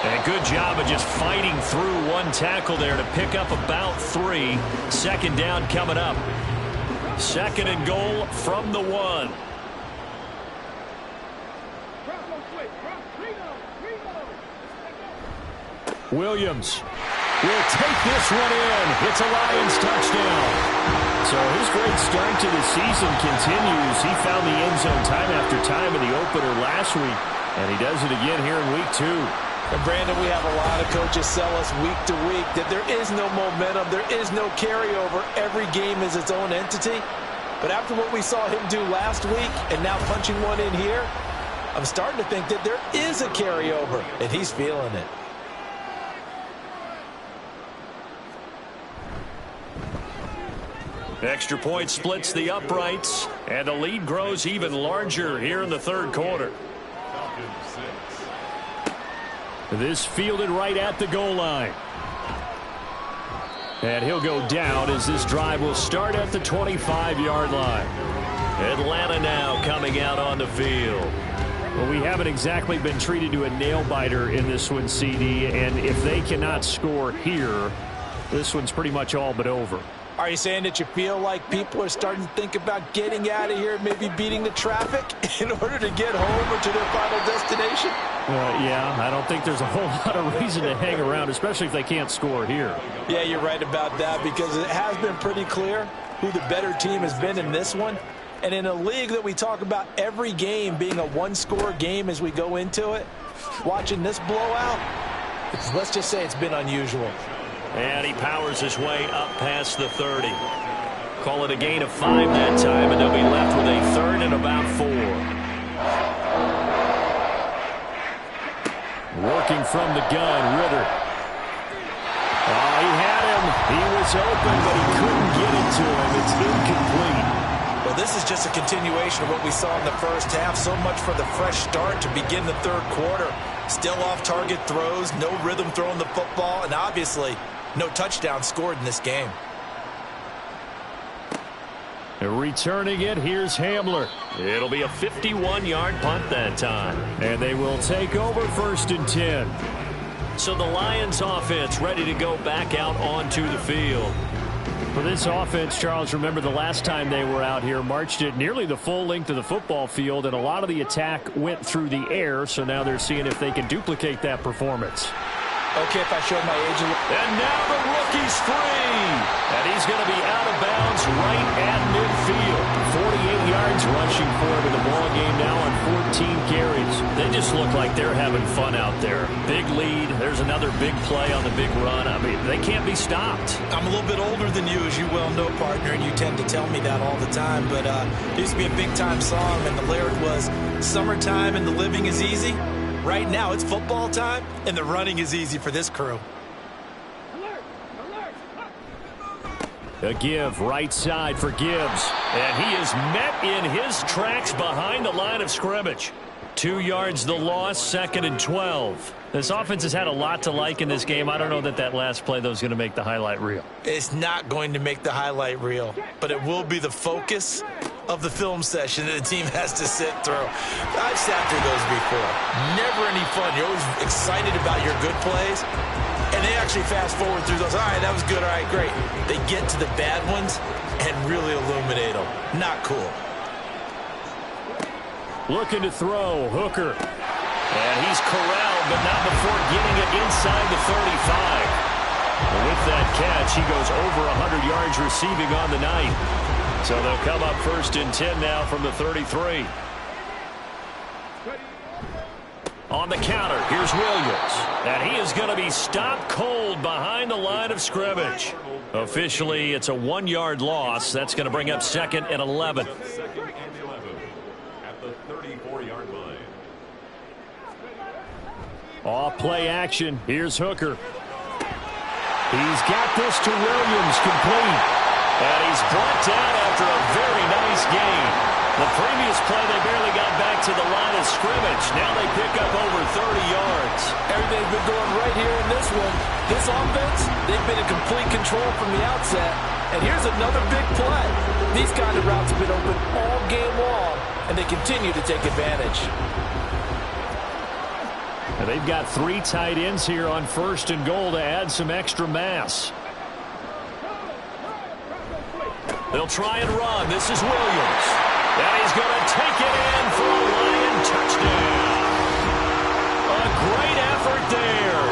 [SPEAKER 6] And good job of just fighting through one tackle there to pick up about 3. 2nd down coming up. 2nd and goal from the 1. Williams will take this one in. It's a Lions touchdown. So his great start to the season continues. He found the end zone time after time in the opener last week, and he does it again here in week 2.
[SPEAKER 3] And Brandon, we have a lot of coaches sell us week to week that there is no momentum, there is no carryover. Every game is its own entity. But after what we saw him do last week and now punching one in here, I'm starting to think that there is a carryover, and he's feeling it.
[SPEAKER 6] Extra point splits the uprights, and the lead grows even larger here in the 3rd quarter. This fielded right at the goal line. And he'll go down as this drive will start at the 25-yard line. Atlanta now coming out on the field. Well, we haven't exactly been treated to a nail-biter in this one, CD, and if they cannot score here, this one's pretty much all but over.
[SPEAKER 3] Are you saying that you feel like people are starting to think about getting out of here, maybe beating the traffic in order to get home or to their final destination?
[SPEAKER 6] Yeah, I don't think there's a whole lot of reason to hang around, especially if they can't score here.
[SPEAKER 3] Yeah, you're right about that, because it has been pretty clear who the better team has been in this one. And in a league that we talk about every game being a one-score game as we go into it, watching this blowout, let's just say it's been unusual.
[SPEAKER 6] And he powers his way up past the 30. Call it a gain of 5 that time, and they'll be left with a 3rd and about 4. Working from the gun, Ritter. He had him. He was open, but he couldn't get it to him. It's incomplete.
[SPEAKER 3] Well, Well, this is just a continuation of what we saw in the first half. So much for the fresh start to begin the third quarter. Still off-target throws, no rhythm throwing the football, and obviously no touchdown scored in this game.
[SPEAKER 6] Returning it, here's Hamler. It'll be a 51-yard punt that time. And they will take over 1st and 10. So the Lions offense ready to go back out onto the field. For this offense, Charles, remember the last time they were out here, marched it nearly the full length of the football field, and a lot of the attack went through the air, so now they're seeing if they can duplicate that performance.
[SPEAKER 3] Okay, if I showed my age a little.
[SPEAKER 6] And now the rookie's free. And he's going to be out of bounds right at midfield. 48 yards rushing for him in the ball game now on 14 carries. They just look like they're having fun out there. Big lead. There's another big play on the big run. I mean, they can't be stopped.
[SPEAKER 3] I'm a little bit older than you, as you well know, partner, and you tend to tell me that all the time. But it used to be a big-time song, and the lyric was, "Summertime and the living is easy." Right now, it's football time, and the running is easy for this crew.
[SPEAKER 6] A give right side for Gibbs. And he is met in his tracks behind the line of scrimmage. 2 yards the loss, 2nd and 12. This offense has had a lot to like in this game. I don't know that last play, though, is going to make the highlight reel.
[SPEAKER 3] It's not going to make the highlight reel, but it will be the focus of the film session that the team has to sit through. I've sat through those before. Never any fun. You're always excited about your good plays, and they actually fast forward through those. All right, that was good. All right, great. They get to the bad ones and really illuminate them. Not cool.
[SPEAKER 6] Looking to throw, Hooker. And he's corralled, but not before getting it inside the 35. With that catch, he goes over 100 yards receiving on the night. So they'll come up 1st and 10 now from the 33. On the counter, here's Williams. And he is going to be stopped cold behind the line of scrimmage. Officially, it's a 1-yard loss. That's going to bring up 2nd and 11.
[SPEAKER 4] 2nd and 11 at the 34-yard line.
[SPEAKER 6] Off play action. Here's Hooker. He's got this to Williams, complete. And he's brought down after a very nice game. The previous play, they barely got back to the line of scrimmage. Now they pick up over 30 yards.
[SPEAKER 3] Everything's been going right here in this one. This offense, they've been in complete control from the outset. And here's another big play. These kind of routes have been open all game long, and they continue to take advantage.
[SPEAKER 6] And they've got 3 tight ends here on 1st and goal to add some extra mass. They'll try and run. This is Williams. And he's going to take it in for a Lion touchdown. A great effort there.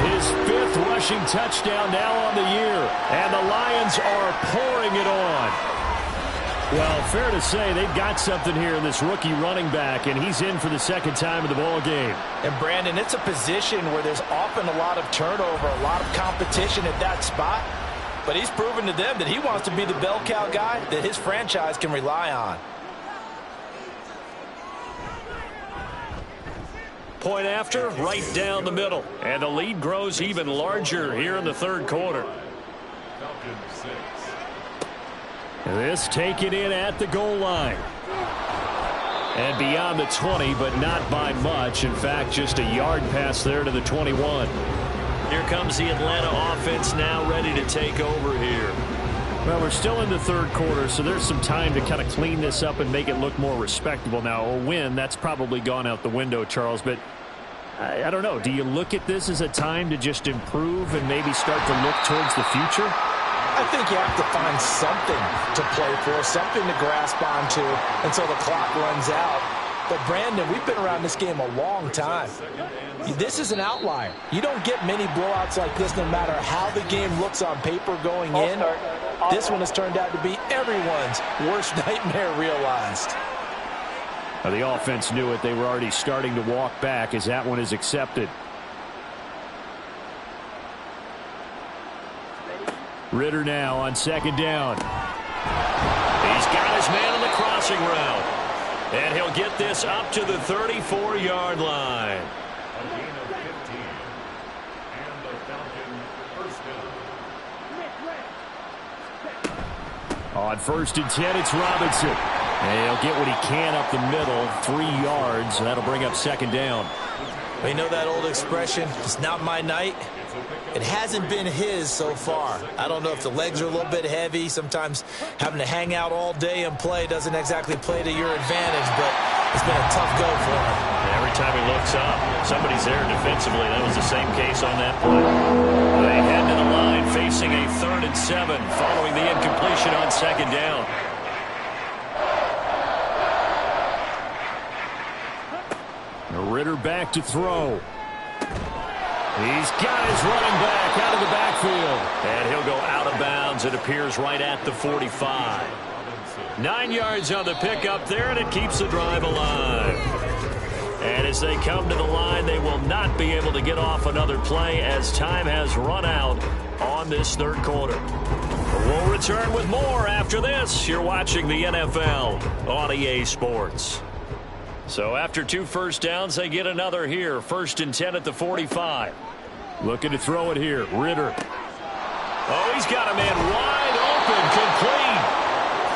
[SPEAKER 6] His 5th rushing touchdown now on the year. And the Lions are pouring it on. Well, fair to say they've got something here in this rookie running back, and he's in for the 2nd time of the ball game.
[SPEAKER 3] And, Brandon, it's a position where there's often a lot of turnover, a lot of competition at that spot. But he's proven to them that he wants to be the bell cow guy that his franchise can rely on.
[SPEAKER 6] Point after, right down the middle. And the lead grows even larger here in the 3rd quarter.
[SPEAKER 4] Falcons 6.
[SPEAKER 6] This taken in at the goal line. And beyond the 20, but not by much. In fact, just a yard pass there to the 21. Here comes the Atlanta offense now ready to take over here. Well, we're still in the 3rd quarter, so there's some time to kind of clean this up and make it look more respectable. Now, a win, that's probably gone out the window, Charles, but I don't know. Do you look at this as a time to just improve and maybe start to look towards the future?
[SPEAKER 3] I think you have to find something to play for, something to grasp onto until the clock runs out. But, Brandon, we've been around this game a long time. This is an outlier. You don't get many blowouts like this no matter how the game looks on paper going in. This one has turned out to be everyone's worst nightmare realized.
[SPEAKER 6] Now, the offense knew it. They were already starting to walk back as that one is accepted. Ritter now on 2nd down. He's got his man on the crossing route. And he'll get this up to the 34-yard line.
[SPEAKER 4] A gain of 15. And the Falcon 1st down.
[SPEAKER 6] On 1st and 10, it's Robinson. And he'll get what he can up the middle, 3 yards. And that'll bring up 2nd down.
[SPEAKER 3] We know that old expression, it's not my night. It hasn't been his so far. I don't know if the legs are a little bit heavy. Sometimes having to hang out all day and play doesn't exactly play to your advantage, but it's been a tough go for him.
[SPEAKER 6] Every time he looks up, somebody's there defensively. That was the same case on that play. They head to the line facing a 3rd and 7 following the incompletion on 2nd down. Ritter back to throw. He's got his running back out of the backfield. And he'll go out of bounds. It appears right at the 45. 9 yards on the pickup there, and it keeps the drive alive. And as they come to the line, they will not be able to get off another play as time has run out on this 3rd quarter. We'll return with more after this. You're watching the NFL on EA Sports. So after 2 first downs, they get another here. 1st and 10 at the 45. Looking to throw it here. Ritter. Oh, he's got a man wide open, complete.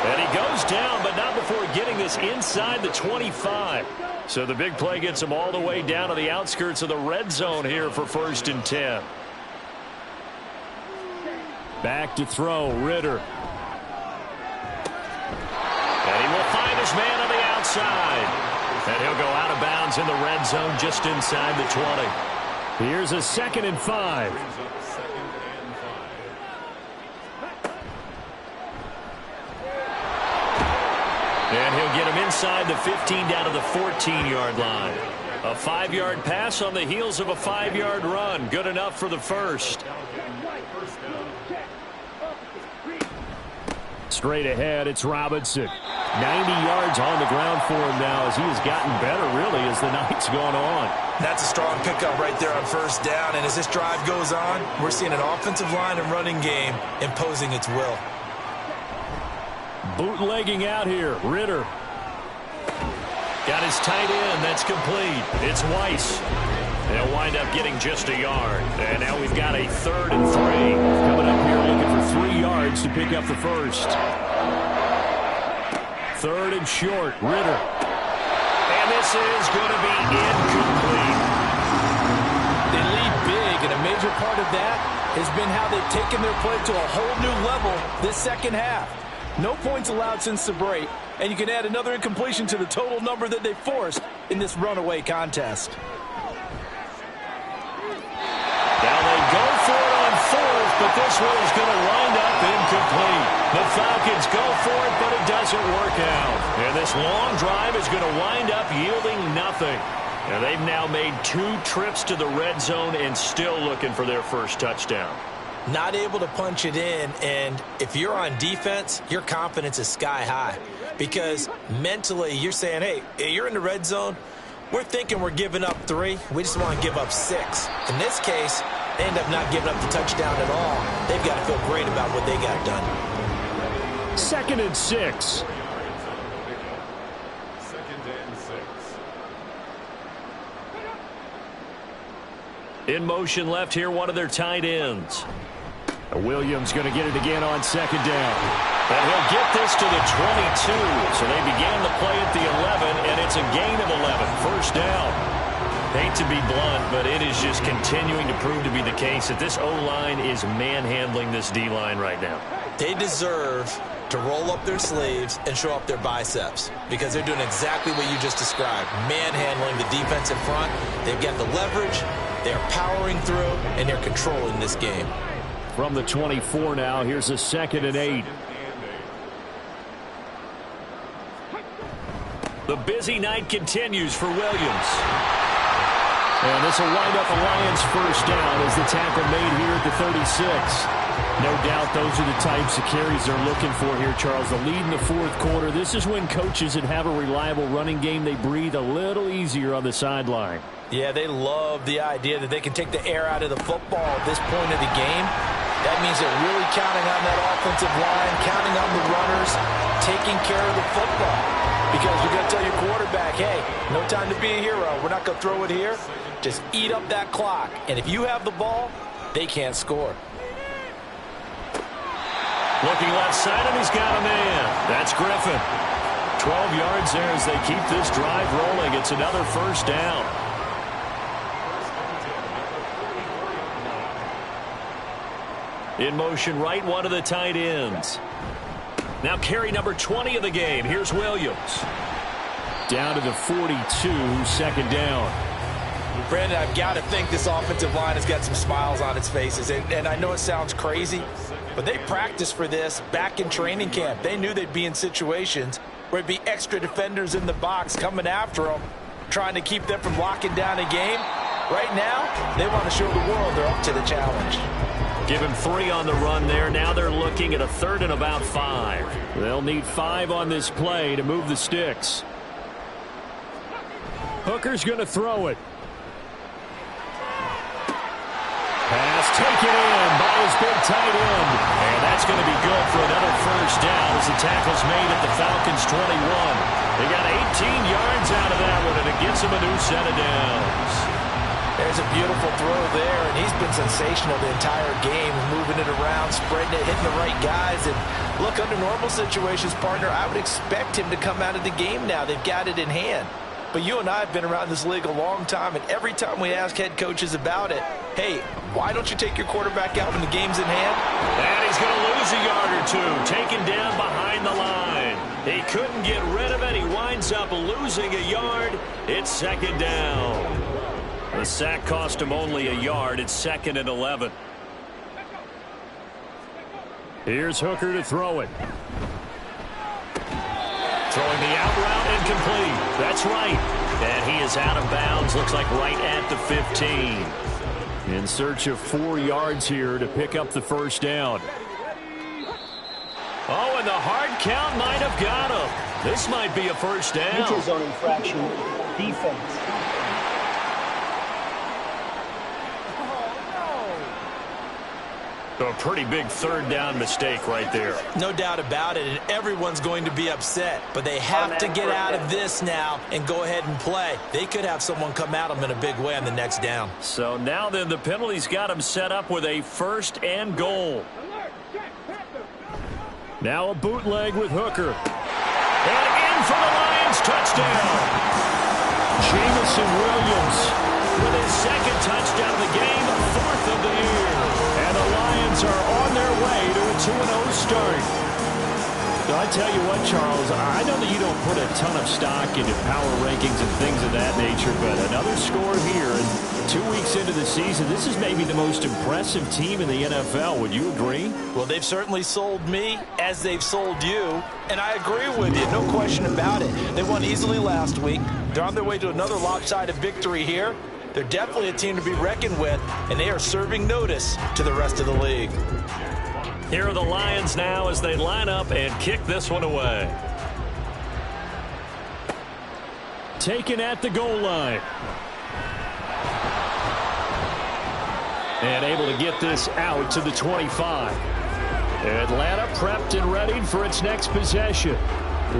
[SPEAKER 6] And he goes down, but not before getting this inside the 25. So the big play gets him all the way down to the outskirts of the red zone here for 1st and 10. Back to throw, Ritter. And he will find his man on the outside. And he'll go out of bounds in the red zone just inside the 20. Here's a 2nd and 5. And he'll get him inside the 15 down to the 14-yard line. A 5-yard pass on the heels of a 5-yard run. Good enough for the first. Straight ahead, it's Robinson. 90 yards on the ground for him now as he has gotten better, really, as the night's gone on.
[SPEAKER 3] That's a strong pickup right there on 1st down, and as this drive goes on, we're seeing an offensive line and running game imposing its will.
[SPEAKER 6] Bootlegging out here, Ritter. Got his tight end, that's complete. It's Weiss. They'll wind up getting just a yard. And now we've got a 3rd and 3. Coming up here looking for 3 yards to pick up the first. 3rd and short, Ritter. And this is going to be incomplete.
[SPEAKER 3] They lead big, and a major part of that has been how they've taken their play to a whole new level this 2nd half. No points allowed since the break, and you can add another incompletion to the total number that they forced in this runaway contest.
[SPEAKER 6] Now they go for it on 4th, but this one is going to wind up incomplete. The Falcons go for it, but it doesn't work out. And this long drive is going to wind up yielding nothing. And they've now made 2 trips to the red zone and still looking for their first touchdown.
[SPEAKER 3] Not able to punch it in, and if you're on defense, your confidence is sky high. Because mentally, you're saying, hey, you're in the red zone. We're thinking we're giving up 3. We just want to give up 6. In this case, they end up not giving up the touchdown at all. They've got to feel great about what they got done.
[SPEAKER 6] 2nd and 6.
[SPEAKER 4] 2nd and 6.
[SPEAKER 6] In motion left here, one of their tight ends. Williams going to get it again on 2nd down. And he'll get this to the 22. So they began the play at the 11, and it's a gain of 11. 1st down. Hate to be blunt, but it is just continuing to prove to be the case that this O-line is manhandling this D-line right now.
[SPEAKER 3] They deserve to roll up their sleeves and show up their biceps because they're doing exactly what you just described, manhandling the defense in front. They've got the leverage, they're powering through, and they're controlling this game.
[SPEAKER 6] From the 24 now, here's a 2nd and 8. The busy night continues for Williams. And this will wind up a Lions first down as the tackle made here at the 36. No doubt those are the types of carries they're looking for here, Charles. The lead in the 4th quarter. This is when coaches that have a reliable running game, they breathe a little easier on the sideline.
[SPEAKER 3] Yeah, they love the idea that they can take the air out of the football at this point of the game. That means they're really counting on that offensive line, counting on the runners, taking care of the football. Because you're going to tell your quarterback, hey, no time to be a hero. We're not going to throw it here. Just eat up that clock. And if you have the ball, they can't score.
[SPEAKER 6] Looking left side, and he's got a man. That's Griffin. 12 yards there as they keep this drive rolling. It's another first down. In motion right, one of the tight ends. Now carry number 20 of the game. Here's Williams. Down to the 42, second down.
[SPEAKER 3] Brandon, I've got to think this offensive line has got some smiles on its faces. And I know it sounds crazy, but they practiced for this back in training camp. They knew they'd be in situations where it'd be extra defenders in the box coming after them, trying to keep them from locking down a game. Right now, they want to show the world they're up to the challenge.
[SPEAKER 6] Give him 3 on the run there. Now they're looking at a 3rd and about 5. They'll need 5 on this play to move the sticks. Hooker's going to throw it. Pass taken in by his big tight end. And that's going to be good for another first down as the tackle's made at the Falcons' 21. They got 18 yards out of that one, and it gets them a new set of downs.
[SPEAKER 3] There's a beautiful throw there, and he's been sensational the entire game, moving it around, spreading it, hitting the right guys. And look, under normal situations, partner, I would expect him to come out of the game now. They've got it in hand. But you and I have been around this league a long time, and every time we ask head coaches about it, hey, why don't you take your quarterback out when the game's in hand?
[SPEAKER 6] And he's going to lose a yard or 2, taken down behind the line. He couldn't get rid of it. He winds up losing a yard. It's second down. The sack cost him only a yard. It's 2nd and 11. Here's Hooker to throw it. Throwing the out route incomplete. That's right. And he is out of bounds. Looks like right at the 15. In search of 4 yards here to pick up the first down. Oh, and the hard count might have got him. This might be a first down.
[SPEAKER 5] Neutral zone infraction. Defense.
[SPEAKER 6] A pretty big 3rd down mistake right there.
[SPEAKER 3] No doubt about it, and everyone's going to be upset. But they have to get out of this now and go ahead and play. They could have someone come at them in a big way on the next down.
[SPEAKER 6] So now then the penalty's got them set up with a 1st and goal. Now a bootleg with Hooker. And in for the Lions, touchdown. Jameson Williams with his 2nd touchdown of the game, 4th of the year. And the Lions are on their way to a 2-0 start. I tell you what, Charles, I know that you don't put a ton of stock into power rankings and things of that nature, but another score here, and 2 weeks into the season, this is maybe the most impressive team in the NFL. Would you agree?
[SPEAKER 3] Well, they've certainly sold me as they've sold you, and I agree with you, no question about it. They won easily last week. They're on their way to another lopsided victory here. They're definitely a team to be reckoned with, and they are serving notice to the rest of the league.
[SPEAKER 6] Here are the Lions now as they line up and kick this one away. Taken at the goal line. And able to get this out to the 25. Atlanta prepped and ready for its next possession.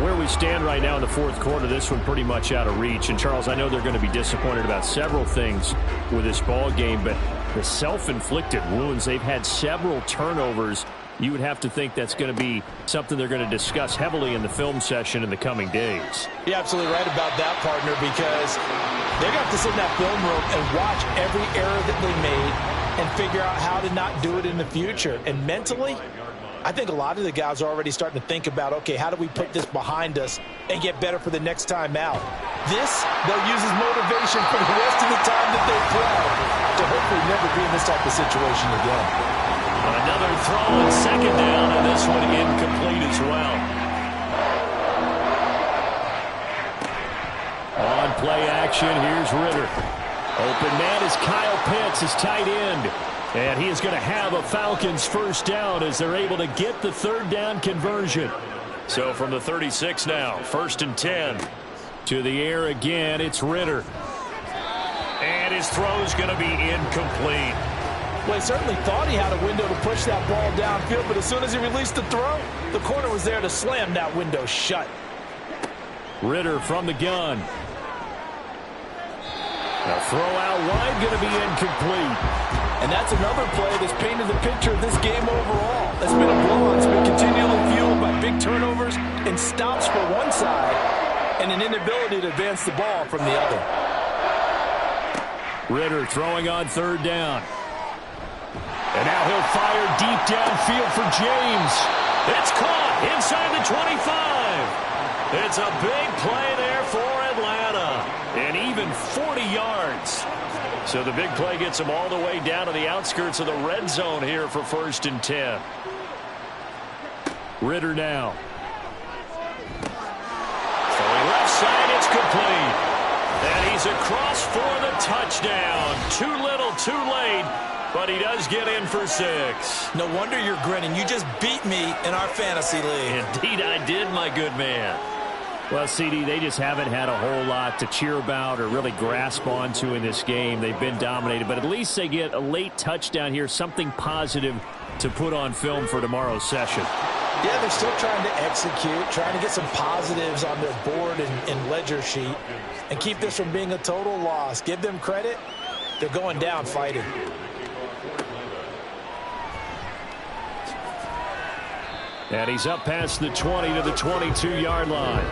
[SPEAKER 6] Where we stand right now in the 4th quarter, this one pretty much out of reach. And, Charles, I know they're going to be disappointed about several things with this ball game, but the self-inflicted wounds, they've had several turnovers. You would have to think that's going to be something they're going to discuss heavily in the film session in the coming days.
[SPEAKER 3] You're absolutely right about that, partner, because they're going to have to sit in that film room and watch every error that they made and figure out how to not do it in the future. And mentally, I think a lot of the guys are already starting to think about, okay, how do we put this behind us and get better for the next time out? This, they'll use as motivation for the rest of the time that they play to hopefully never be in this type of situation again.
[SPEAKER 6] Another throw on 2nd down, and this one incomplete as well. On play action, here's Ritter. Open man is Kyle Pitts, his tight end. And he is going to have a Falcons first down as they're able to get the 3rd down conversion. So from the 36 now, 1st and 10. To the air again, it's Ritter. And his throw's going to be incomplete.
[SPEAKER 3] Well, he certainly thought he had a window to push that ball downfield, but as soon as he released the throw, the corner was there to slam that window shut.
[SPEAKER 6] Ritter from the gun. A throw out wide going to be incomplete.
[SPEAKER 3] And that's another play that's painted the picture of this game overall. It's been a blowout. It's been continually fueled by big turnovers and stops for one side and an inability to advance the ball from the other.
[SPEAKER 6] Ridder throwing on third down. And now he'll fire deep downfield for James. It's caught inside the 25. It's a big play there for Atlanta. And even 40 yards. So the big play gets him all the way down to the outskirts of the red zone here for 1st and 10. Ridder now. Throwing left side, it's complete. And he's across for the touchdown. Too little, too late. But he does get in for 6.
[SPEAKER 3] No wonder you're grinning. You just beat me in our fantasy league.
[SPEAKER 6] Indeed I did, my good man.
[SPEAKER 2] Well, CD, they just haven't had a whole lot to cheer about or really grasp onto in this game. They've been dominated, but at least they get a late touchdown here, something positive to put on film for tomorrow's session.
[SPEAKER 3] Yeah, they're still trying to execute, trying to get some positives on their board and ledger sheet and keep this from being a total loss. Give them credit. They're going down fighting.
[SPEAKER 6] And he's up past the 20 to the 22-yard line.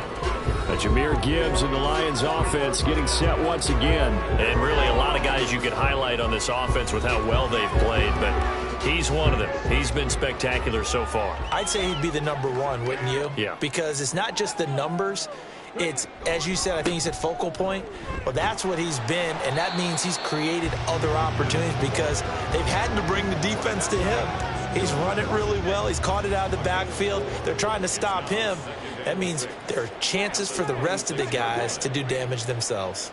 [SPEAKER 6] Jahmyr Gibbs and the Lions offense getting set once again. And really a lot of guys you could highlight on this offense with how well they've played, but he's one of them. He's been spectacular so far.
[SPEAKER 3] I'd say he'd be the #1, wouldn't you?
[SPEAKER 6] Yeah.
[SPEAKER 3] Because it's not just the numbers. It's, as you said, I think you said focal point. Well, that's what he's been, and that means he's created other opportunities because they've had to bring the defense to him. He's run it really well. He's caught it out of the backfield. They're trying to stop him. That means there are chances for the rest of the guys to do damage themselves.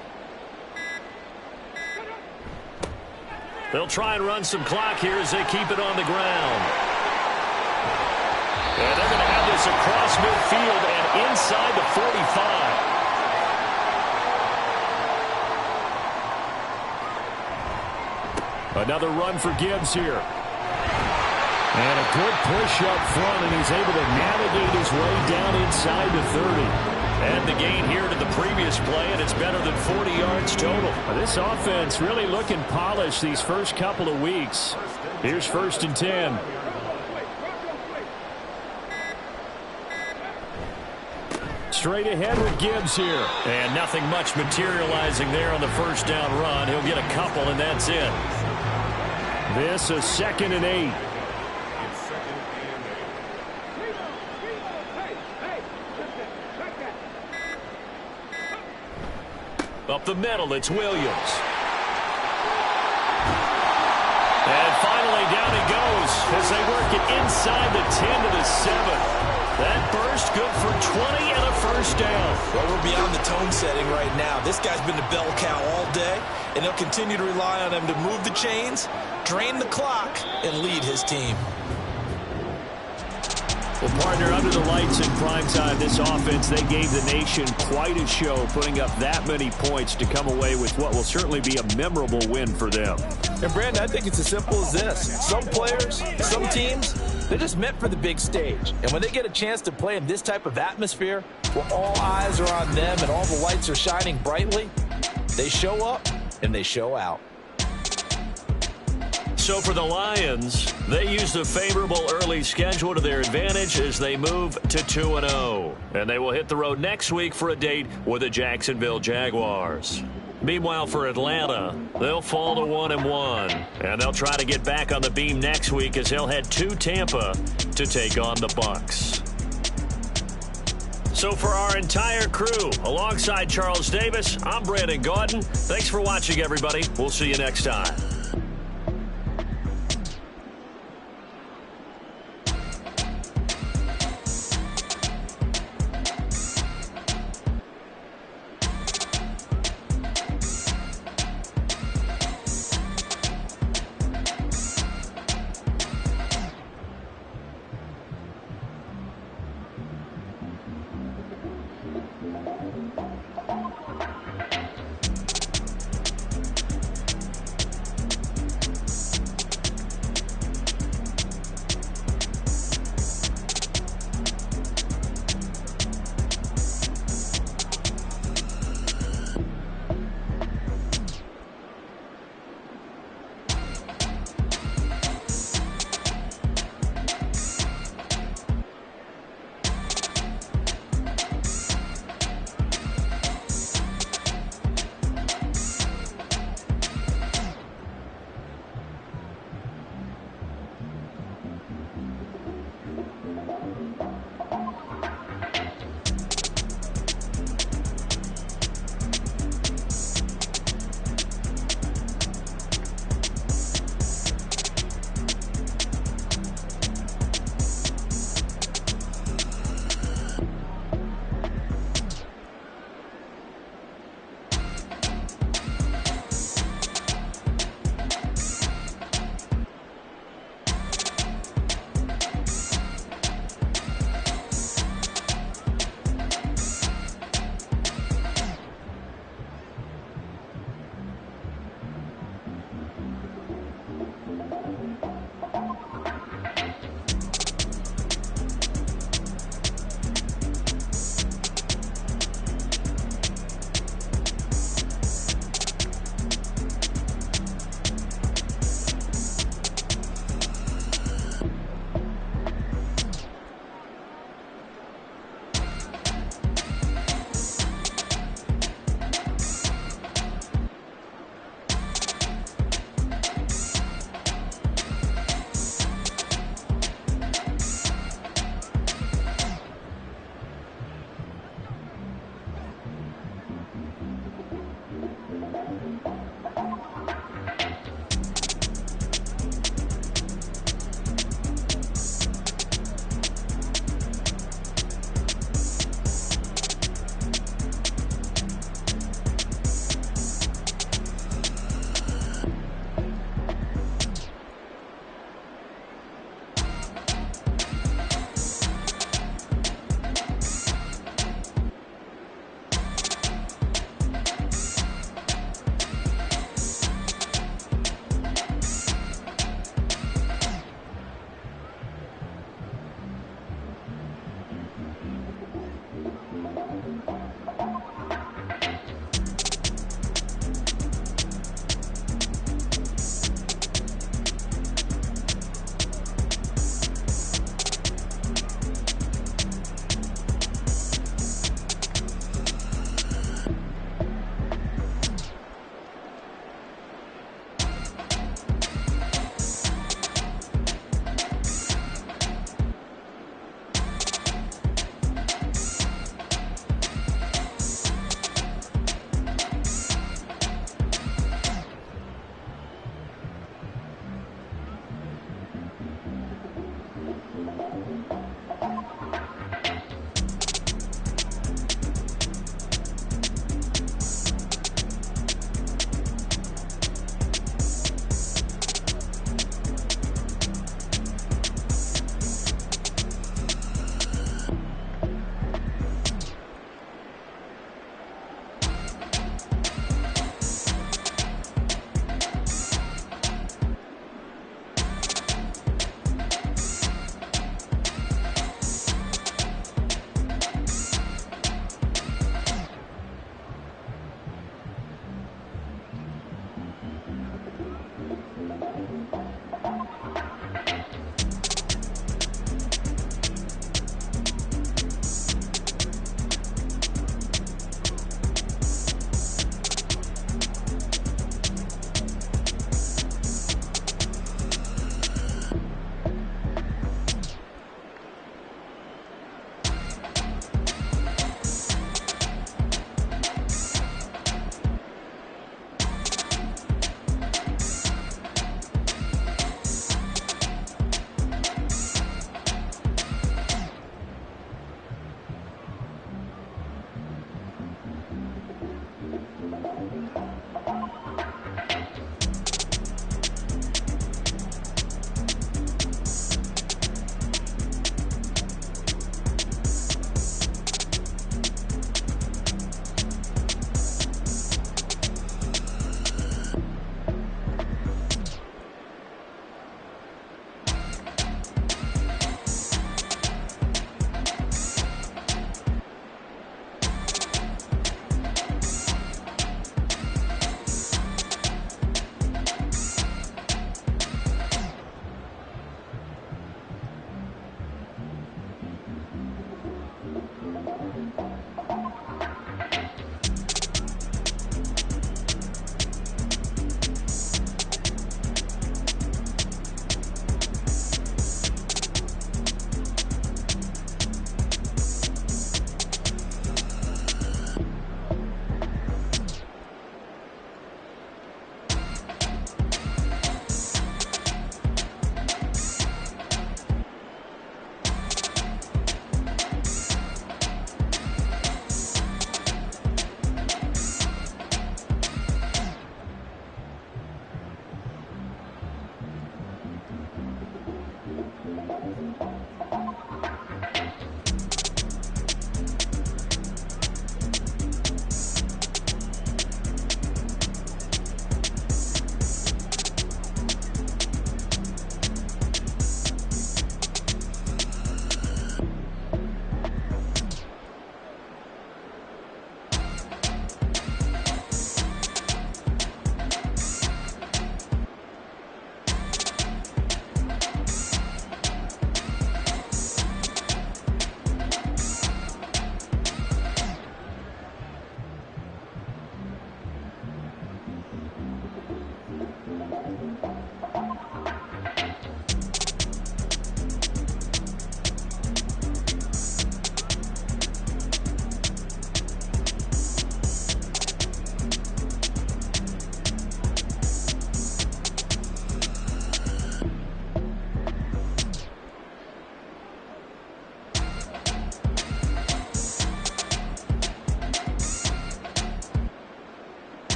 [SPEAKER 6] They'll try and run some clock here as they keep it on the ground. And they're going to have this across midfield and inside the 45. Another run for Gibbs here. And a good push up front, and he's able to navigate his way down inside the 30. And the gain here to the previous play, and it's better than 40 yards total.
[SPEAKER 2] This offense really looking polished these first couple of weeks. Here's 1st and 10.
[SPEAKER 6] Straight ahead with Gibbs here. And nothing much materializing there on the first down run. He'll get a couple, and that's it.
[SPEAKER 2] This is 2nd and 8.
[SPEAKER 6] Up the middle, it's Williams. And finally, down he goes as they work it inside the 10 to the 7. That burst good for 20 and a first down.
[SPEAKER 3] Well, we're beyond the tone setting right now. This guy's been a bell cow all day, and they'll continue to rely on him to move the chains, drain the clock, and lead his team.
[SPEAKER 2] Well, partner, under the lights in prime time, this offense, they gave the nation quite a show, putting up that many points to come away with what will certainly be a memorable win for them.
[SPEAKER 3] And, Brandon, I think it's as simple as this. Some players, some teams, they're just meant for the big stage. And when they get a chance to play in this type of atmosphere, where all eyes are on them and all the lights are shining brightly, they show up and they show out.
[SPEAKER 6] So for the Lions, they used a favorable early schedule to their advantage as they move to 2-0. And they will hit the road next week for a date with the Jacksonville Jaguars. Meanwhile, for Atlanta, they'll fall to 1-1. And they'll try to get back on the beam next week as they'll head to Tampa to take on the Bucs. So for our entire crew, alongside Charles Davis, I'm Brandon Gaudin. Thanks for watching, everybody. We'll see you next time.